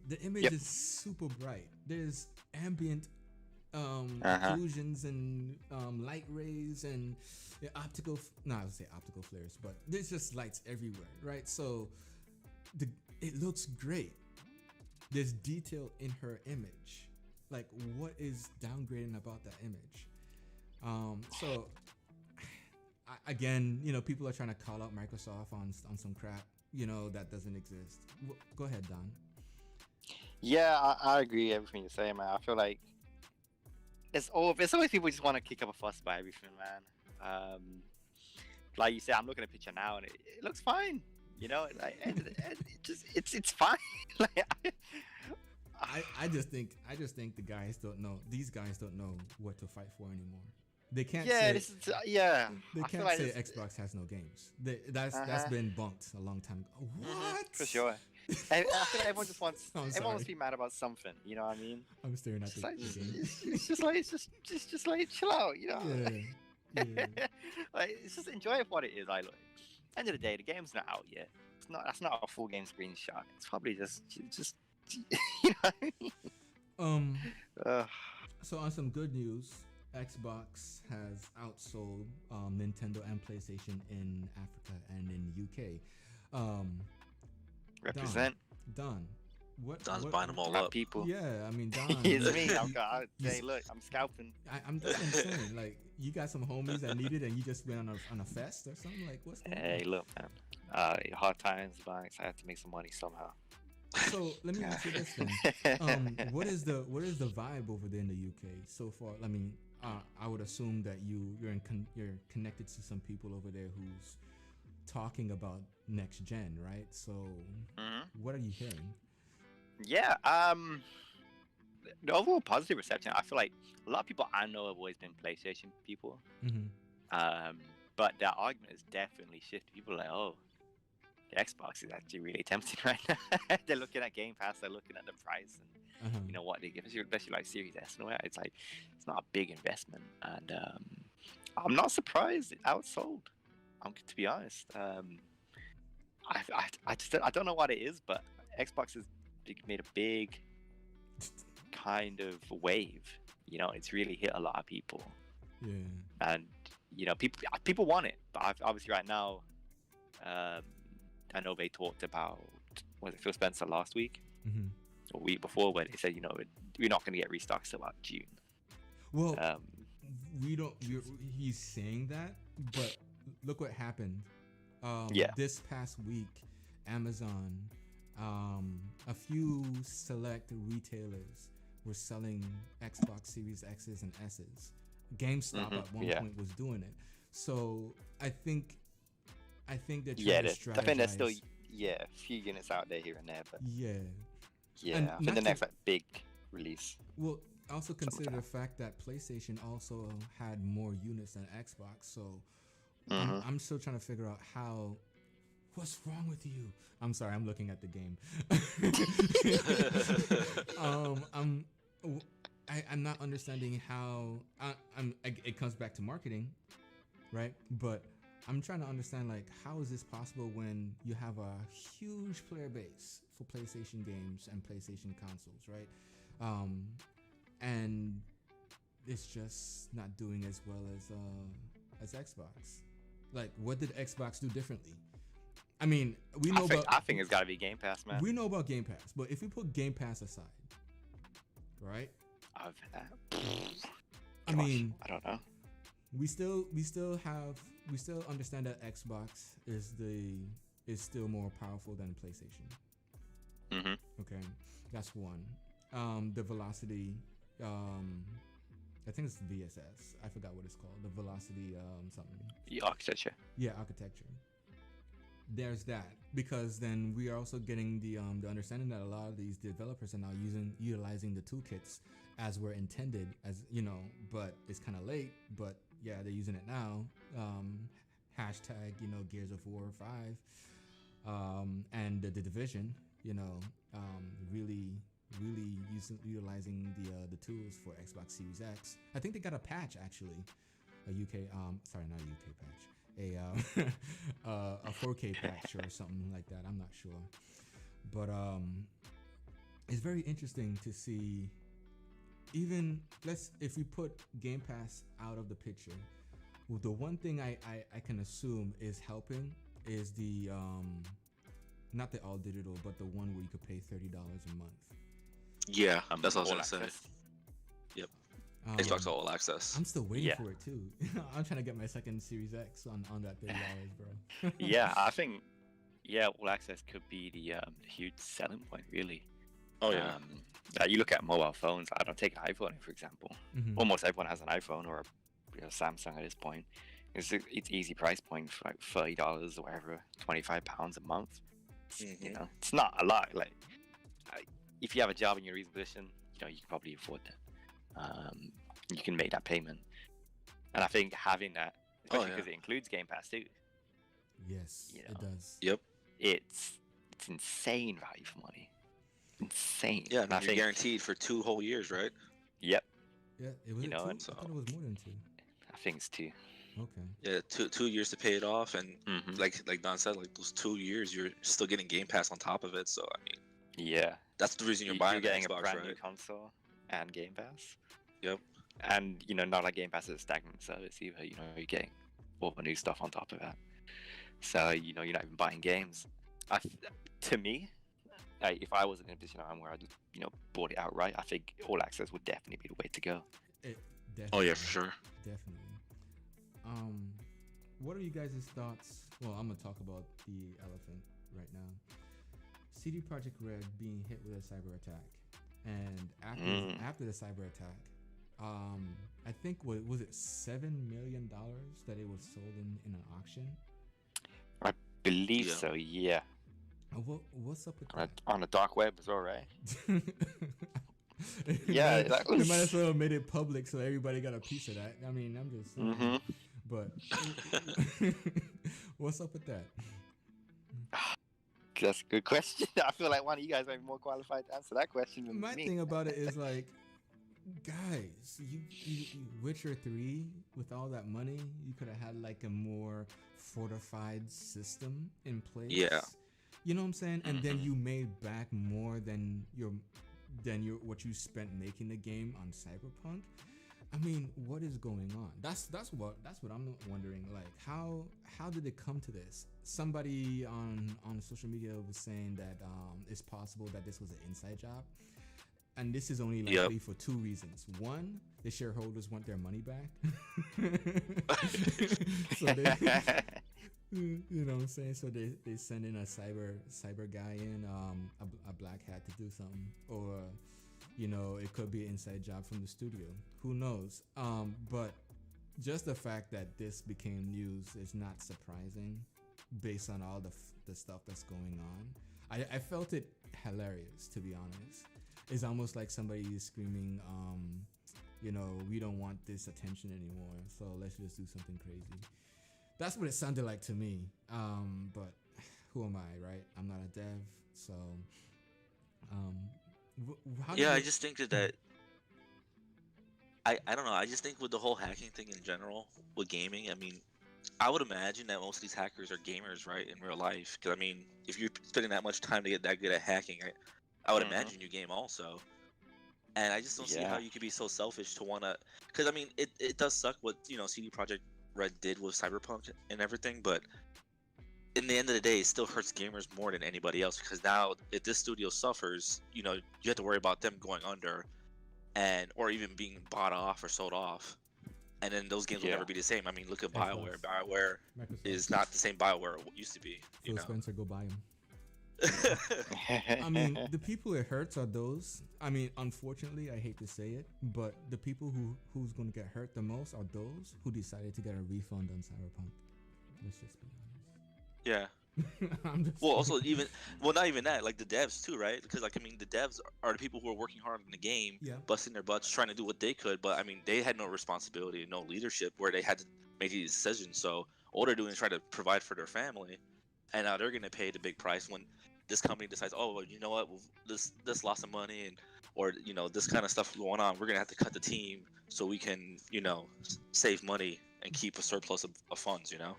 Speaker 1: The image is super bright. There's ambient occlusions and light rays and optical flares, but there's just lights everywhere, right? So it looks great. There's detail in her image. Like, what is downgrading about that image? So again, people are trying to call out Microsoft on some crap, that doesn't exist. Go ahead, Don.
Speaker 2: Yeah, I agree with everything you're saying, man. I feel like it's always people just want to kick up a fuss about everything, man. Like you said, I'm looking at a picture now and it looks fine. Like it's fine. Like,
Speaker 1: I just think the guys don't know. These guys don't know what to fight for anymore. They can't.
Speaker 2: Yeah,
Speaker 1: They can't
Speaker 2: like
Speaker 1: say Xbox has no games. That's been bunked a long time ago. What?
Speaker 2: For sure. I feel like everyone just wants. Everyone wants to be mad about something. You know what I mean?
Speaker 1: I'm staring at the game.
Speaker 2: It's just like chill out. Yeah. Like, it's just enjoy it for what it is. End of the day, the game's not out yet. That's not a full game screenshot. It's probably just you know what I mean?
Speaker 1: So on some good news, Xbox has outsold Nintendo and PlayStation in Africa and in UK.
Speaker 2: Represent.
Speaker 1: Don.
Speaker 3: Don's buying them all up.
Speaker 2: People.
Speaker 1: Yeah, I mean, Don.
Speaker 2: It's me. Hey, look, I'm scalping.
Speaker 1: I'm just saying, like, you got some homies that need it, and you just went on a fest or something. Like, what's going on?
Speaker 2: Hey, look, man. Hard times, banks. I have to make some money somehow.
Speaker 1: So let me ask you this then: what is the vibe over there in the UK so far? I mean, I would assume that you're connected to some people over there who's talking about next gen, right? So what are you hearing?
Speaker 2: Yeah, the overall positive reception. I feel like a lot of people I know have always been PlayStation people, but their argument has definitely shifted. People are like, oh, the Xbox is actually really tempting right now. They're looking at Game Pass, they're looking at the price, and what they give, especially like Series S and all that. It's like it's not a big investment, and I'm not surprised it outsold. To be honest, I don't know what it is, but Xbox has made a big kind of wave. It's really hit a lot of people.
Speaker 1: Yeah.
Speaker 2: And people want it, but obviously right now, I know they talked about, was it Phil Spencer last week or week before, where they said we're not going to get restocks till about June.
Speaker 1: Well, we don't. He's saying that, but look what happened. This past week, Amazon, a few select retailers were selling Xbox Series X's and S's. GameStop at one point was doing it. So I think they're trying to strategize.
Speaker 2: I think there's still a few units out there here and there, but
Speaker 1: and
Speaker 2: I think the next big release.
Speaker 1: Well, also consider the fact that PlayStation also had more units than Xbox, so I'm still trying to figure out what's wrong with you. I'm sorry, I'm looking at the game. I'm not understanding how. It comes back to marketing, right? But I'm trying to understand, like, how is this possible when you have a huge player base for PlayStation games and PlayStation consoles, right? And it's just not doing as well as Xbox. Like, what did Xbox do differently? I mean, I
Speaker 2: think it's got to be Game Pass, man.
Speaker 1: We know about Game Pass, but if we put Game Pass aside, right? I mean,
Speaker 2: I don't know.
Speaker 1: We still understand that Xbox is is still more powerful than PlayStation.
Speaker 2: Mm-hmm.
Speaker 1: Okay, that's one. The velocity, I think it's VSS. I forgot what it's called. The velocity, something.
Speaker 2: The architecture.
Speaker 1: Yeah, architecture. There's that, because then we are also getting the understanding that a lot of these developers are now utilizing the toolkits as were intended, as you know, but it's kind of late. But yeah, they're using it now. Hashtag, Gears of War 5, and the Division. Really utilizing the tools for Xbox Series X. I think they got a patch actually, a UK sorry, not a UK patch, a 4K patch or something like that. I'm not sure, but it's very interesting to see. Even if we put Game Pass out of the picture, well, the one thing I can assume is helping is the not the all digital, but the one where you could pay $30 a month.
Speaker 3: Yeah, that's what I was
Speaker 2: All
Speaker 3: gonna say.
Speaker 2: access.
Speaker 3: Yep. Xbox All Access.
Speaker 1: I'm still waiting
Speaker 2: Yeah.
Speaker 1: for it too. I'm trying to get my second Series X on that $30, bro.
Speaker 2: Yeah, I think all access could be the huge selling point, really.
Speaker 3: Oh yeah.
Speaker 2: You look at mobile phones. I don't take an iPhone, for example.
Speaker 1: Mhm.
Speaker 2: Almost everyone has an iPhone or a Samsung at this point. It's easy price point for like $30 or whatever, £25 a month.
Speaker 3: Mhm.
Speaker 2: It's not a lot. Like, if you have a job and you're in a position, you can probably afford that. You can make that payment, and I think having that, especially because it includes Game Pass too,
Speaker 1: Yes, it does.
Speaker 3: Yep.
Speaker 2: it's insane value for money. Insane.
Speaker 3: Yeah,
Speaker 2: And I
Speaker 3: you're
Speaker 2: think,
Speaker 3: guaranteed for 2 whole years, right?
Speaker 2: Yep,
Speaker 1: Yeah, it was.
Speaker 2: You know,
Speaker 1: two?
Speaker 2: and
Speaker 1: I thought it was more than 2.
Speaker 2: I think it's two.
Speaker 1: Okay.
Speaker 3: Yeah, two years to pay it off, and
Speaker 2: Mhm.
Speaker 3: like Don said, like those 2 years, you're still getting Game Pass on top of it. So I mean,
Speaker 2: Yeah,
Speaker 3: that's the reason you're
Speaker 2: you're
Speaker 3: buying the
Speaker 2: getting
Speaker 3: Xbox,
Speaker 2: a brand
Speaker 3: right?
Speaker 2: new console and Game Pass.
Speaker 3: Yep.
Speaker 2: And not like Game Pass is a stagnant service either. You're getting all the new stuff on top of that. So you're not even buying games. To me, if I was in a position where I just bought it outright, I think all access would definitely be the way to go.
Speaker 1: Definitely.
Speaker 3: Oh yeah, for sure.
Speaker 1: Definitely. What are you guys' thoughts? Well, I'm gonna talk about the elephant right now. CD Projekt Red being hit with a cyber attack, and after the cyber attack, I think was it $7 million that it was sold in an auction.
Speaker 2: Believe
Speaker 3: Yeah.
Speaker 2: so, yeah.
Speaker 1: What's up with that?
Speaker 2: On the dark web as well, right?
Speaker 1: Yeah,
Speaker 2: that
Speaker 1: they
Speaker 2: was-
Speaker 1: might as well have made it public so everybody got a piece of that. I mean, I'm just saying.
Speaker 2: Mhm.
Speaker 1: But what's up with that?
Speaker 2: That's a good question. I feel like one of you guys might be more qualified to answer that question than
Speaker 1: My
Speaker 2: me.
Speaker 1: thing about it is like, guys, you Witcher 3 with all that money, you could have had like a more fortified system in place.
Speaker 3: Yeah.
Speaker 1: You know what I'm saying? And then you made back more than what you spent making the game on Cyberpunk. I mean, what is going on? That's what I'm wondering. Like, how did it come to this? Somebody on social media was saying that it's possible that this was an inside job, and this is only likely for 2 reasons. One, the shareholders want their money back, so they, you know what I'm saying. So they send in a cyber guy in, a black hat to do something, or it could be an inside job from the studio. Who knows? But just the fact that this became news is not surprising based on all the stuff that's going on. I felt it hilarious, to be honest. It's almost like somebody is screaming, we don't want this attention anymore, so let's just do something crazy. That's what it sounded like to me. But who am I, right? I'm not a dev, so
Speaker 3: I just think that I don't know. I just think with the whole hacking thing in general with gaming, I mean, I would imagine that most of these hackers are gamers, right, in real life. Because I mean, if you're spending that much time to get that good at hacking, I would imagine you game also. And I just don't see how you could be so selfish to wanna. Because I mean, it does suck what CD Projekt Red did with Cyberpunk and everything, but in the end of the day, it still hurts gamers more than anybody else. Because now, if this studio suffers, you have to worry about them going under, or even being bought off or sold off. and then those games will never be the same. I mean, look at
Speaker 1: Xbox.
Speaker 3: BioWare. BioWare
Speaker 1: Microsoft.
Speaker 3: is not the same BioWare it used to be. You
Speaker 1: Phil
Speaker 3: know.
Speaker 1: Spencer, go buy him. I mean, the people it hurts are those. I mean, unfortunately, I hate to say it, but the people who's going to get hurt the most are those who decided to get a refund on Cyberpunk. Let's just be honest.
Speaker 3: Yeah.
Speaker 1: I'm just
Speaker 3: Well, also not even that, like the devs too, right? Because like I mean, the devs are the people who are working hard in the game,
Speaker 1: Yeah.
Speaker 3: busting their butts, trying to do what they could. But I mean, they had no responsibility, no leadership, where they had to make these decisions. So all they're doing is try to provide for their family, and now they're gonna pay the big price when this company decides, oh, well, you know what, this loss of money and or you know this kind of stuff going on, we're gonna have to cut the team so we can save money and keep a surplus of funds, you know.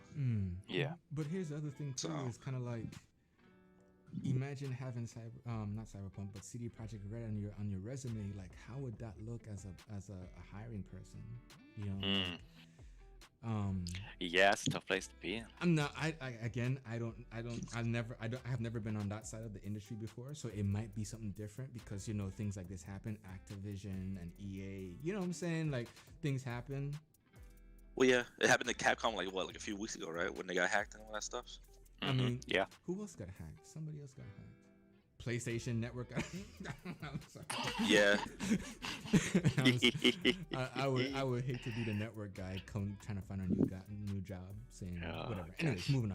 Speaker 2: Yeah.
Speaker 1: But here's the other thing too,
Speaker 3: So-
Speaker 1: is kind of like, imagine having not Cyberpunk, but CD Projekt Red on your resume. Like, how would that look as a hiring person? You know.
Speaker 2: Yeah, it's a tough place to be in.
Speaker 1: I'm not. I have never been on that side of the industry before, so it might be something different because things like this happen. Activision and EA, you know what I'm saying? Like, things happen.
Speaker 3: Well, yeah, it happened to Capcom like a few weeks ago, right? When they got hacked and all that stuff.
Speaker 1: I mean,
Speaker 2: yeah.
Speaker 1: Who else got hacked? Somebody else got hacked. PlayStation Network got I'm sorry.
Speaker 3: Yeah.
Speaker 1: I would hate to be the network guy trying to find a new job saying whatever. Anyways, moving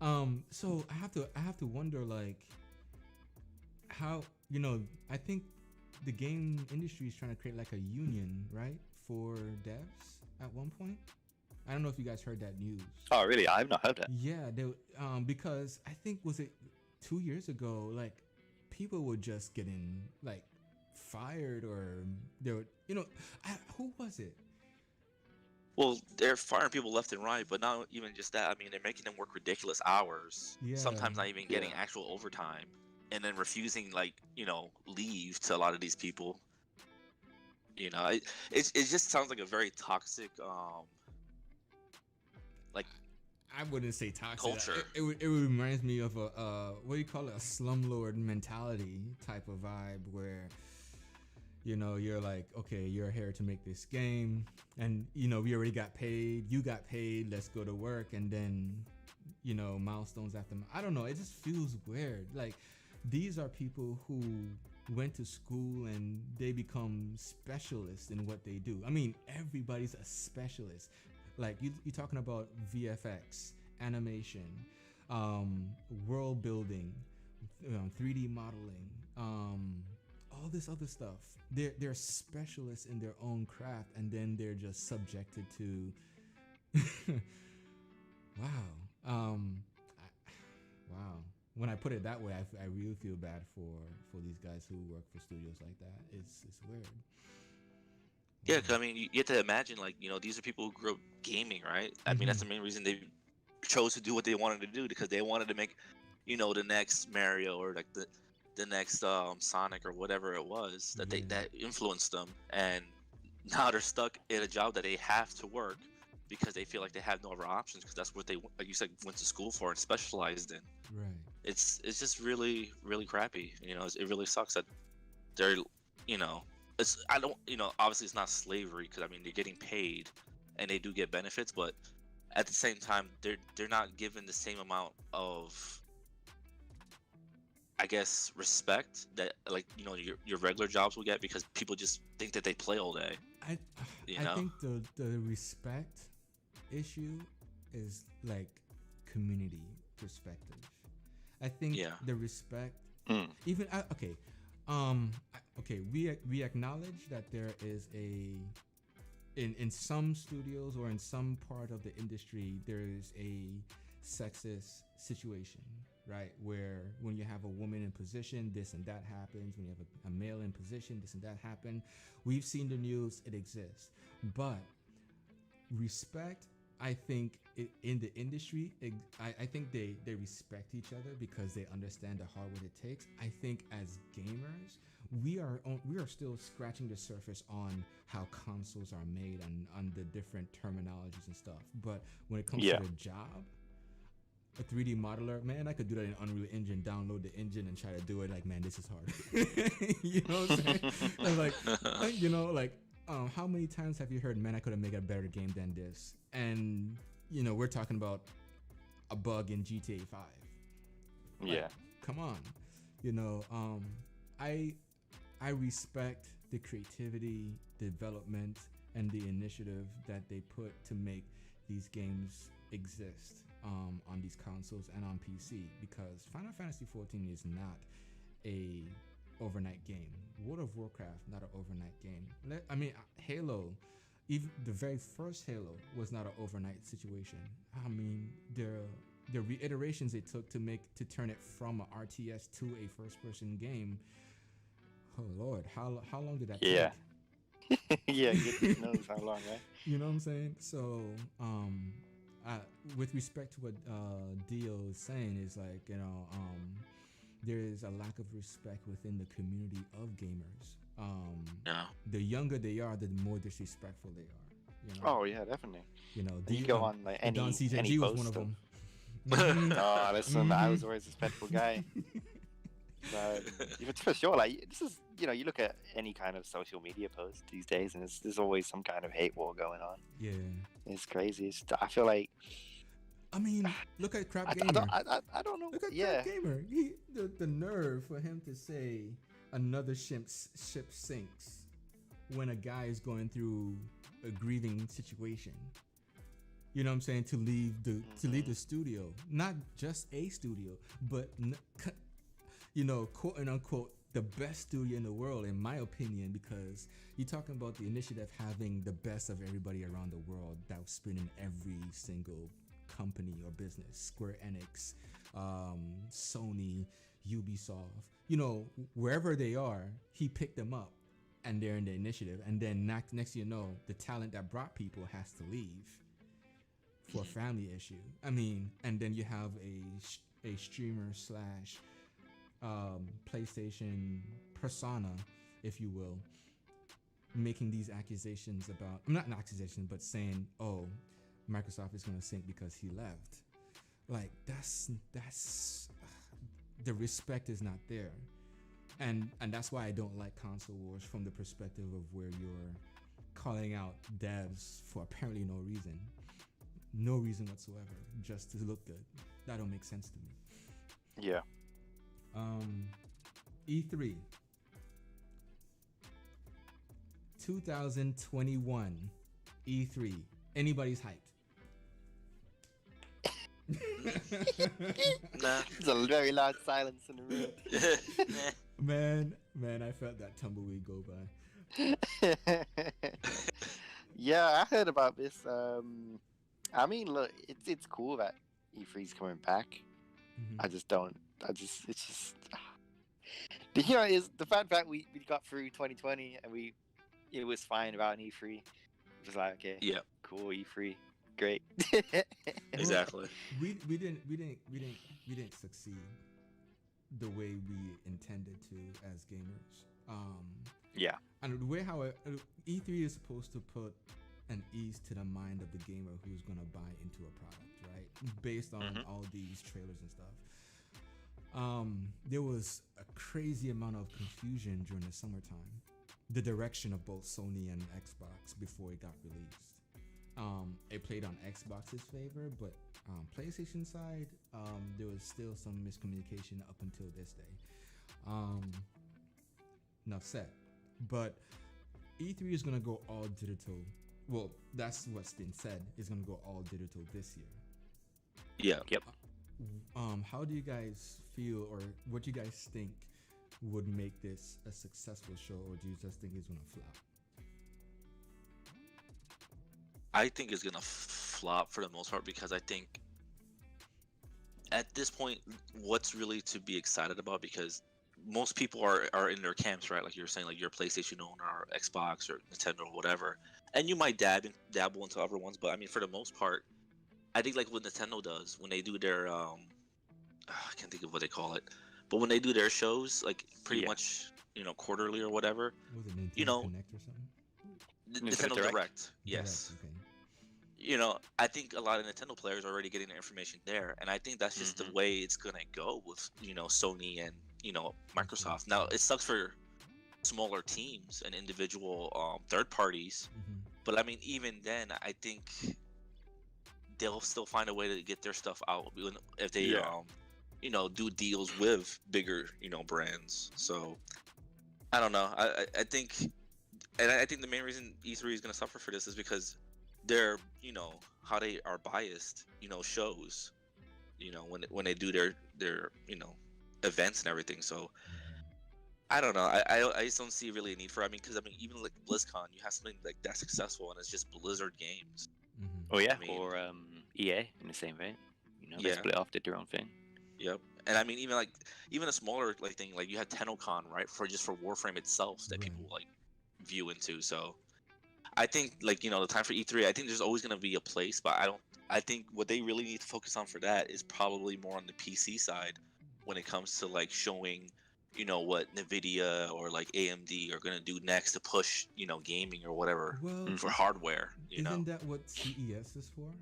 Speaker 1: on. So I have to wonder, like, how I think the game industry is trying to create like a union, right, for devs at one point. I don't know if you guys heard that news.
Speaker 2: Oh, really? I've not heard that.
Speaker 1: Yeah, because I think, was it 2 years ago, like, people were just getting like fired, or they were, who was it?
Speaker 3: Well, they're firing people left and right, but not even just that. I mean, they're making them work ridiculous hours.
Speaker 1: Yeah.
Speaker 3: Sometimes not even getting actual overtime, and then refusing leave to a lot of these people. It just sounds like a very toxic
Speaker 1: I wouldn't say toxic.
Speaker 3: Culture.
Speaker 1: It reminds me of a what do you call it? A slumlord mentality type of vibe where, you're like, okay, you're here to make this game, and we already got paid. You got paid. Let's go to work, and then, milestones after. I don't know. It just feels weird. Like, these are people who went to school and they become specialists in what they do. I mean, everybody's a specialist. Like, you're talking about VFX, animation, world building, 3D modeling, all this other stuff. They're specialists in their own craft, and then they're just subjected to. Wow. Wow. When I put it that way, I really feel bad for these guys who work for studios like that. It's weird.
Speaker 3: Yeah, 'cause, I mean, you have to imagine, these are people who grew up gaming, right? I mean, that's the main reason they chose to do what they wanted to do, because they wanted to make, the next Mario, or like the next Sonic, or whatever it was that that influenced them, and now they're stuck in a job that they have to work because they feel like they have no other options, because that's what they, like you said, went to school for and specialized in.
Speaker 1: Right.
Speaker 3: It's just really, really crappy. It really sucks that they're, obviously it's not slavery, because I mean, they're getting paid and they do get benefits, but at the same time, they're not given the same amount of, I guess, respect that your regular jobs will get, because people just think that they play all day.
Speaker 1: I think the respect issue is like community perspective. I think the respect, even okay. We acknowledge that there is in some studios or in some part of the industry, there is a sexist situation, right? Where when you have a woman in position, this and that happens. When you have a male in position, this and that happen. We've seen the news, it exists. But respect, I think in the industry, I think they respect each other because they understand the hard work it takes. I think as gamers, we are still scratching the surface on how consoles are made and on the different terminologies and stuff. But when it comes to the job, a 3D modeler, man, I could do that in Unreal Engine, download the engine and try to do it. Like, man, this is hard. You know what I'm saying? And how many times have you heard, man, I could have made a better game than this? And, we're talking about a bug in GTA 5.
Speaker 2: Yeah.
Speaker 1: Come on. I respect the creativity, development, and the initiative that they put to make these games exist on these consoles and on PC, because Final Fantasy XIV is not a overnight game. World of Warcraft, not an overnight game. Halo, even the very first Halo was not an overnight situation. The reiterations it took to turn it from an RTS to a first-person game. Oh Lord, how long did that take?
Speaker 2: Yeah, goodness knows how long, right?
Speaker 1: You know what I'm saying? So, with respect to what Dio is saying, is like, there is a lack of respect within the community of gamers. The younger they are, the more disrespectful they are.
Speaker 2: Oh yeah, definitely.
Speaker 1: You
Speaker 2: go on like any
Speaker 1: Don CJG
Speaker 2: any
Speaker 1: was
Speaker 2: post
Speaker 1: one of them.
Speaker 2: Oh, listen, I was always a respectful guy. But it's for sure, like, this is, you look at any kind of social media post these days, and there's always some kind of hate war going on.
Speaker 1: Yeah,
Speaker 2: it's crazy. I feel like,
Speaker 1: look at Crap Gamer.
Speaker 2: I don't know.
Speaker 1: Look at Crap Gamer. The nerve for him to say another ship sinks when a guy is going through a grieving situation. You know what I'm saying? To leave the studio, not just a studio, but quote and unquote the best studio in the world, in my opinion, because you're talking about the initiative having the best of everybody around the world that was spinning every single company or business. Square Enix, Sony, Ubisoft, wherever they are, he picked them up and they're in the initiative. And then next you know, the talent that brought people has to leave for a family issue. And then you have a streamer slash PlayStation persona, if you will, making these accusations about, not an accusation, but saying, oh, Microsoft is going to sink because he left. Like, that's the respect is not there. And that's why I don't like console wars, from the perspective of where you're calling out devs for apparently no reason whatsoever, just to look good. That don't make sense to me.
Speaker 2: Yeah.
Speaker 1: E3 2021 E3. Anybody's hyped?
Speaker 3: Nah.
Speaker 2: There's a very loud silence in the room.
Speaker 1: Man, I felt that tumbleweed go by.
Speaker 2: Yeah, I heard about this. Look, it's cool that E3's coming back.
Speaker 1: Mm-hmm.
Speaker 2: It's just is the fact that we got through 2020 and it was fine about an E3. It was like, okay,
Speaker 3: yeah,
Speaker 2: cool, E3, great.
Speaker 3: Exactly.
Speaker 1: We didn't succeed the way we intended to as gamers.
Speaker 2: Yeah.
Speaker 1: And the way how E3 is supposed to put an ease to the mind of the gamer who's gonna buy into a product, right? Based on all these trailers and stuff. There was a crazy amount of confusion during the summertime. The direction of both Sony and Xbox before it got released. It played on Xbox's favor, but PlayStation side, there was still some miscommunication up until this day. Enough said. But E3 is gonna go all digital. Well, that's what's been said. It's gonna go all digital this year.
Speaker 3: Yeah.
Speaker 2: Yep.
Speaker 1: How do you guys feel, or what do you guys think would make this a successful show, or do you just think it's gonna flop?
Speaker 3: I think it's gonna flop for the most part, because I think at this point, what's really to be excited about? Because most people are in their camps, right? Like you're saying, like you're a PlayStation owner or Xbox or Nintendo or whatever, and you might dabble into other ones, but for the most part, I think like what Nintendo does when they do their I can't think of what they call it, but when they do their shows, like pretty much quarterly or whatever,
Speaker 1: Was it Nintendo Connect or something?
Speaker 3: Nintendo Direct. Yes.
Speaker 1: Okay.
Speaker 3: I think a lot of Nintendo players are already getting their information there, and I think that's just the way it's gonna go with Sony and Microsoft. Now it sucks for smaller teams and individual third parties. But I mean, even then, I think they'll still find a way to get their stuff out if they do deals with bigger brands. So I don't know. I think, and I think the main reason E3 is going to suffer for this is because they're how they are biased shows when they do their events and everything. So I don't know. I just don't see really a need for. I mean, because even like BlizzCon, you have something like that successful, and it's just Blizzard games.
Speaker 2: Oh yeah, or EA in the same vein. They split off, did their own thing.
Speaker 3: Yep. And I mean, even a smaller like thing, like you had TennoCon, right, for Warframe itself that people like view into. So I think like the time for E3, I think there's always gonna be a place, but I think what they really need to focus on for that is probably more on the PC side when it comes to like showing what Nvidia or like AMD are gonna do next to push gaming or whatever for hardware.
Speaker 1: Isn't that what CES is for?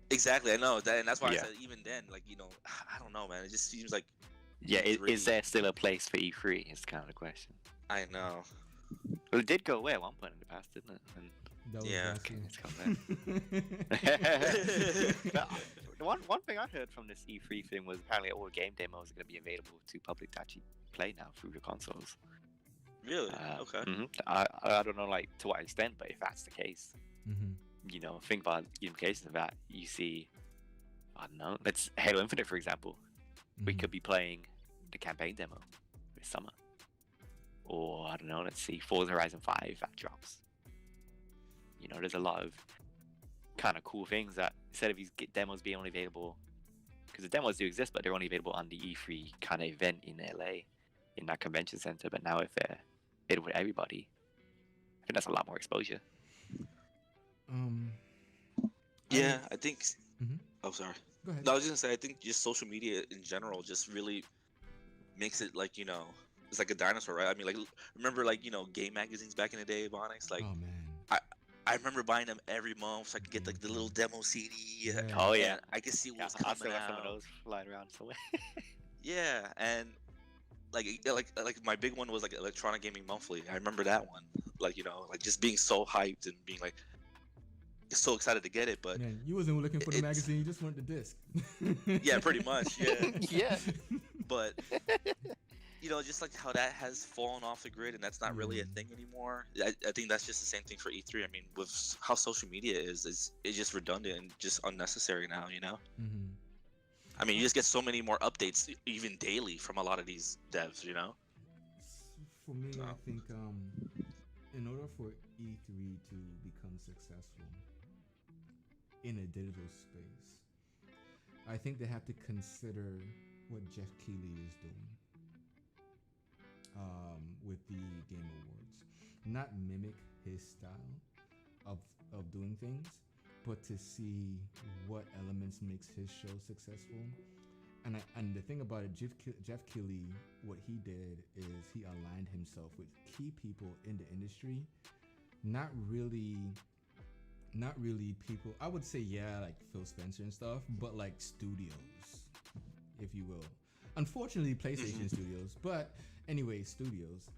Speaker 3: Exactly, I know that, and that's why I said even then, like I don't know, man. It just seems like
Speaker 2: is there still a place for E3? Is kind of the question.
Speaker 3: I know.
Speaker 2: Well, it did go away at one point in the past, didn't it? And it's come back. One thing I heard from this E3 thing was apparently all game demos are going to be available to public to actually play now through the consoles.
Speaker 3: Really? Okay.
Speaker 2: I don't know like to what extent, but if that's the case, think about the implications of that. You see, I don't know. Let's Halo Infinite, for example. We could be playing the campaign demo this summer, or I don't know. Let's see, Forza Horizon 5 that drops. There's a lot of kind of cool things that instead of these demos being only available, because the demos do exist, but they're only available on the E3 kind of event in LA, in that convention center. But now if they're available to everybody, I think that's a lot more exposure.
Speaker 3: Yeah, I think. Oh, sorry.
Speaker 1: Go ahead.
Speaker 3: No, I was just gonna say, I think just social media in general just really makes it like it's like a dinosaur, right? I mean, like remember like game magazines back in the day, Bonix? Like,
Speaker 1: oh man.
Speaker 3: I remember buying them every month so I could get like the little demo CD.
Speaker 1: Yeah.
Speaker 2: Oh yeah,
Speaker 3: I could see what's
Speaker 2: I
Speaker 3: coming
Speaker 2: still have
Speaker 3: out.
Speaker 2: some of those flying around somewhere.
Speaker 3: Yeah, and like my big one was like Electronic Gaming Monthly. I remember that one. Like like just being so hyped and being like so excited to get it. But
Speaker 1: man, you wasn't looking for the magazine; you just wanted the disc.
Speaker 3: Yeah, pretty much. Yeah.
Speaker 2: Yeah.
Speaker 3: But just like how that has fallen off the grid and that's not really a thing anymore. I think that's just the same thing for E3. I mean, with how social media is it's just redundant and just unnecessary now. I mean, you just get so many more updates even daily from a lot of these devs.
Speaker 1: For me, I think in order for E3 to become successful in a digital space, I think they have to consider what Jeff Keighley is doing with the Game Awards. Not mimic his style of doing things, but to see what elements makes his show successful. And the thing about it, Jeff Keighley, what he did is he aligned himself with key people in the industry. Not really people, I would say like Phil Spencer and stuff, but like studios, if you will. Unfortunately, PlayStation Studios, but anyway, studios.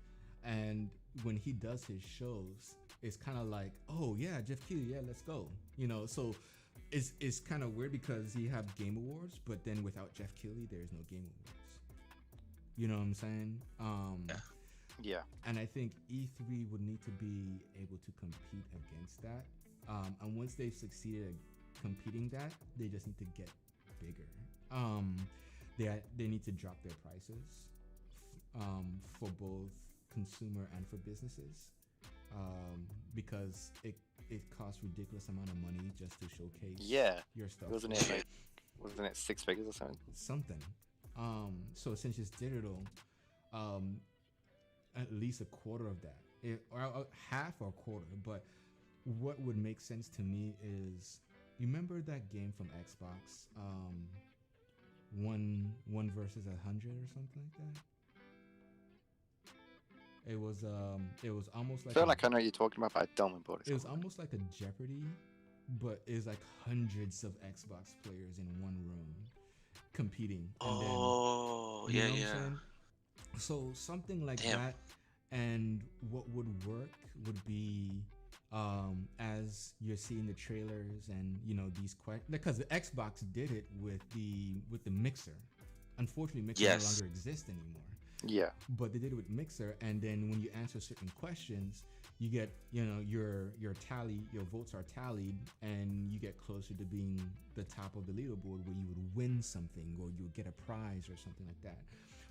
Speaker 1: And when he does his shows, it's kind of like, oh yeah, Jeff Keighley, yeah, let's go. So it's kind of weird because you have Game Awards, but then without Jeff Keighley, there's no Game Awards. You know what I'm saying?
Speaker 2: Yeah.
Speaker 1: And I think E3 would need to be able to compete against that. And once they've succeeded at competing that, they just need to get bigger. They need to drop their prices for both consumer and for businesses, because it costs ridiculous amount of money just to showcase your stuff.
Speaker 2: Wasn't it 6 figures or something? So since it's digital, at least a quarter of that, or half or a quarter. But what would make sense to me is, you remember that game from Xbox, one versus 100 or something like that? It was almost like, I feel like I know what you're talking about, but I don't remember what
Speaker 1: it was almost like a Jeopardy, but it was like hundreds of Xbox players in one room competing. And
Speaker 3: yeah.
Speaker 1: So something like that And what would work would be, as you're seeing the trailers and these questions, because the Xbox did it with the Mixer. Unfortunately, Mixer no longer exists anymore.
Speaker 2: Yeah.
Speaker 1: But they did it with Mixer, and then when you answer certain questions, you get your votes are tallied, and you get closer to being the top of the leaderboard, where you would win something or you would get a prize or something like that.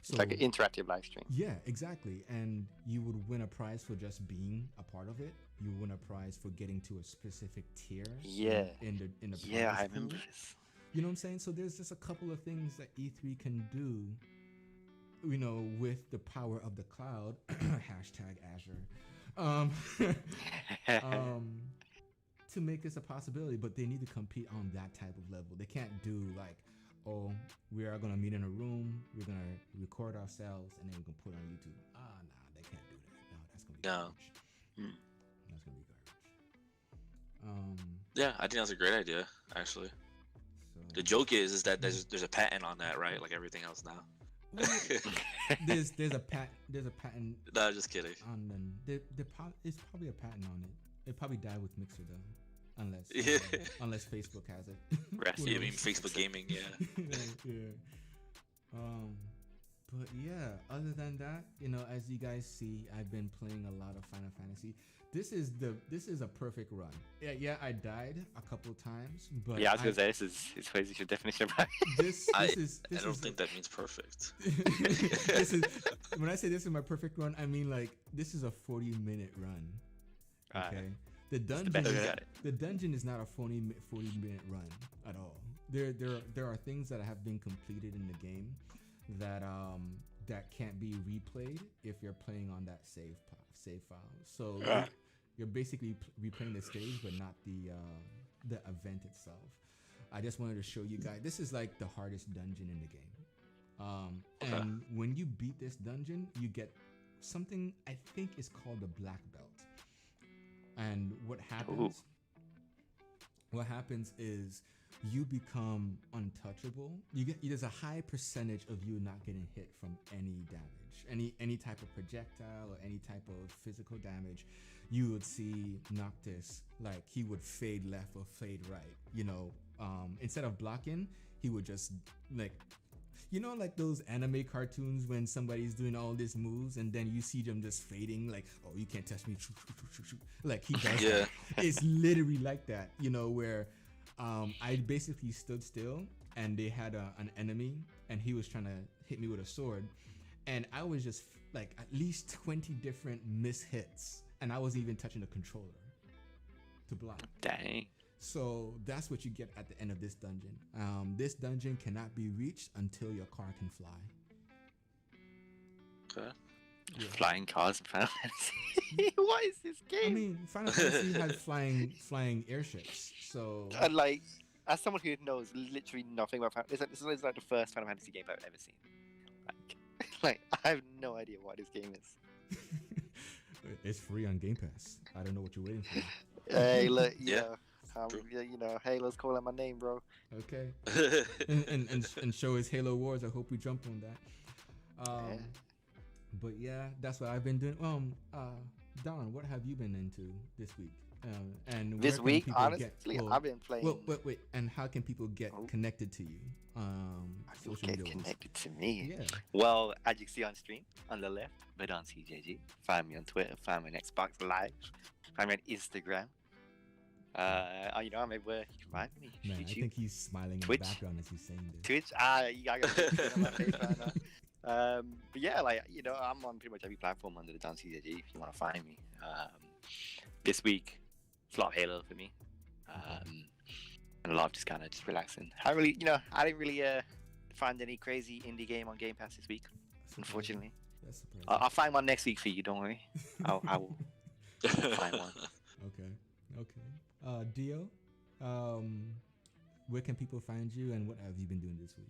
Speaker 1: So,
Speaker 2: it's like an interactive live stream.
Speaker 1: Yeah, exactly. And you would win a prize for just being a part of it. You win a prize for getting to a specific tier.
Speaker 2: Yeah.
Speaker 1: In the
Speaker 2: yeah,
Speaker 1: prize
Speaker 2: I remember
Speaker 1: pool.
Speaker 2: this.
Speaker 1: You know what I'm saying? So there's just a couple of things that E3 can do, with the power of the cloud. Hashtag Azure. To make this a possibility, but they need to compete on that type of level. They can't do like, oh, we are going to meet in a room, we're going to record ourselves, and then we're going to put it on YouTube. Nah, they can't do that. No, that's going to be garbage. That's going to be garbage.
Speaker 3: Yeah, I think that's a great idea, actually.
Speaker 1: So,
Speaker 3: the joke is that there's a patent on that, right? Like everything else now.
Speaker 1: there's a patent.
Speaker 3: No, just kidding.
Speaker 1: On them. It's probably a patent on it. It probably died with Mixer though. Unless Facebook has it.
Speaker 3: Yeah, I mean Facebook gaming, yeah.
Speaker 1: yeah. But yeah, other than that, as you guys see, I've been playing a lot of Final Fantasy. This is a perfect run. Yeah, I died a couple times, but
Speaker 2: yeah, I was gonna say this is crazy. Your definition of right.
Speaker 3: I don't think that means perfect.
Speaker 1: When I say this is my perfect run, I mean like this is a 40-minute run. Okay. The dungeon is not a 40-minute run at all. There are things that have been completed in the game that can't be replayed if you're playing on that save file. So you're basically replaying the stage, but not the event itself. I just wanted to show you guys. This is like the hardest dungeon in the game. And when you beat this dungeon, you get something I think is called the black belt. And what happens? What happens is you become untouchable. There's a high percentage of you not getting hit from any damage, any type of projectile or any type of physical damage. You would see Noctis, like he would fade left or fade right. Instead of blocking, he would just like. Like those anime cartoons when somebody's doing all these moves and then you see them just fading, like, oh, you can't touch me. Like he does that. It's literally like that, where I basically stood still and they had an enemy and he was trying to hit me with a sword. And I was just like at least 20 different miss hits. And I wasn't even touching the controller to block.
Speaker 2: Dang.
Speaker 1: So that's what you get at the end of this dungeon. This dungeon cannot be reached until your car can fly.
Speaker 3: Okay.
Speaker 1: Yeah.
Speaker 2: Flying cars in Final Fantasy. What is this game?
Speaker 1: I mean, Final Fantasy has flying airships. So
Speaker 2: and like, as someone who knows literally nothing about Final Fantasy, this is like the first Final Fantasy game I've ever seen. Like I have no idea what this game is.
Speaker 1: It's free on Game Pass. I don't know what you're waiting for.
Speaker 2: Hey, look, Halo's calling my name, bro.
Speaker 1: Okay. and show his Halo Wars. I hope we jump on that. But yeah, that's what I've been doing. Don, what have you been into this week? And
Speaker 2: this week, honestly, I've been playing.
Speaker 1: Wait. And how can people get connected to you? Social media.
Speaker 2: Connected to me.
Speaker 1: Yeah.
Speaker 2: Well, as you can see on stream on the left, but on CJG. Find me on Twitter. Find me on Xbox Live. Find me on Instagram. I'm everywhere. You can find me.
Speaker 1: Man,
Speaker 2: YouTube.
Speaker 1: I think he's smiling
Speaker 2: Twitch.
Speaker 1: in the background as he's saying this.
Speaker 2: Twitch. You got it on my face right now. But yeah, I'm on pretty much every platform under the Don CJG if you want to find me. This week, it's a lot of Halo for me. And a lot of just kind of just relaxing. I didn't really find any crazy indie game on Game Pass this week, unfortunately.
Speaker 1: That's surprising.
Speaker 2: I'll find one next week for you. Don't worry. I will find one.
Speaker 1: Okay. Dio, where can people find you, and what have you been doing this week?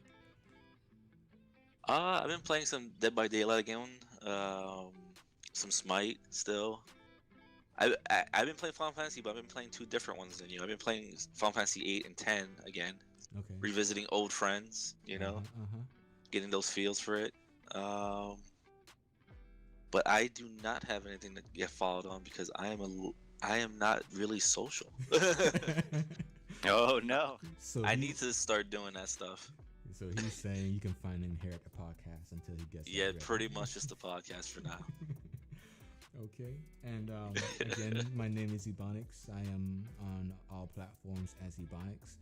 Speaker 3: I've been playing some Dead by Daylight again, some Smite still. I've been playing Final Fantasy, but I've been playing two different ones than you. I've been playing Final Fantasy 8 and 10 again.
Speaker 1: Okay.
Speaker 3: Revisiting old friends, getting those feels for it. but I do not have anything to get followed on because I am not really social.
Speaker 2: Oh no.
Speaker 1: So
Speaker 3: I need to start doing that stuff.
Speaker 1: So he's saying you can find him here at the podcast until he gets.
Speaker 3: Yeah,
Speaker 1: ready.
Speaker 3: pretty much just a podcast for now.
Speaker 1: Okay, and again, my name is Ebonics. I am on all platforms as Ebonics.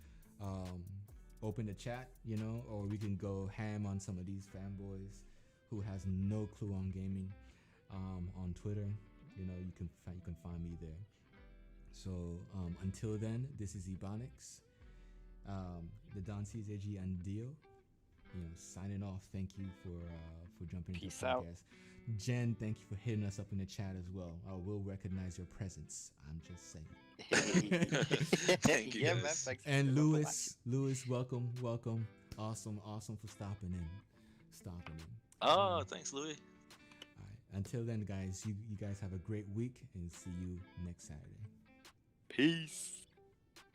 Speaker 1: Open the chat, or we can go ham on some of these fanboys who has no clue on gaming. On Twitter, you can find me there. So until then, this is Ebonics, the Don CJG and Dio. Signing off. Thank you for jumping into
Speaker 2: Peace
Speaker 1: the podcast.
Speaker 2: out.
Speaker 1: Jen, thank you for hitting us up in the chat as well. I will recognize your presence. I'm just saying.
Speaker 3: Thank you,
Speaker 2: Yeah,
Speaker 3: guys.
Speaker 2: man, thanks
Speaker 1: And
Speaker 2: for
Speaker 1: Lewis, welcome. Awesome for stopping in.
Speaker 3: Oh, thanks, Louis.
Speaker 1: All right. Until then, guys, you guys have a great week and see you next Saturday.
Speaker 2: Peace.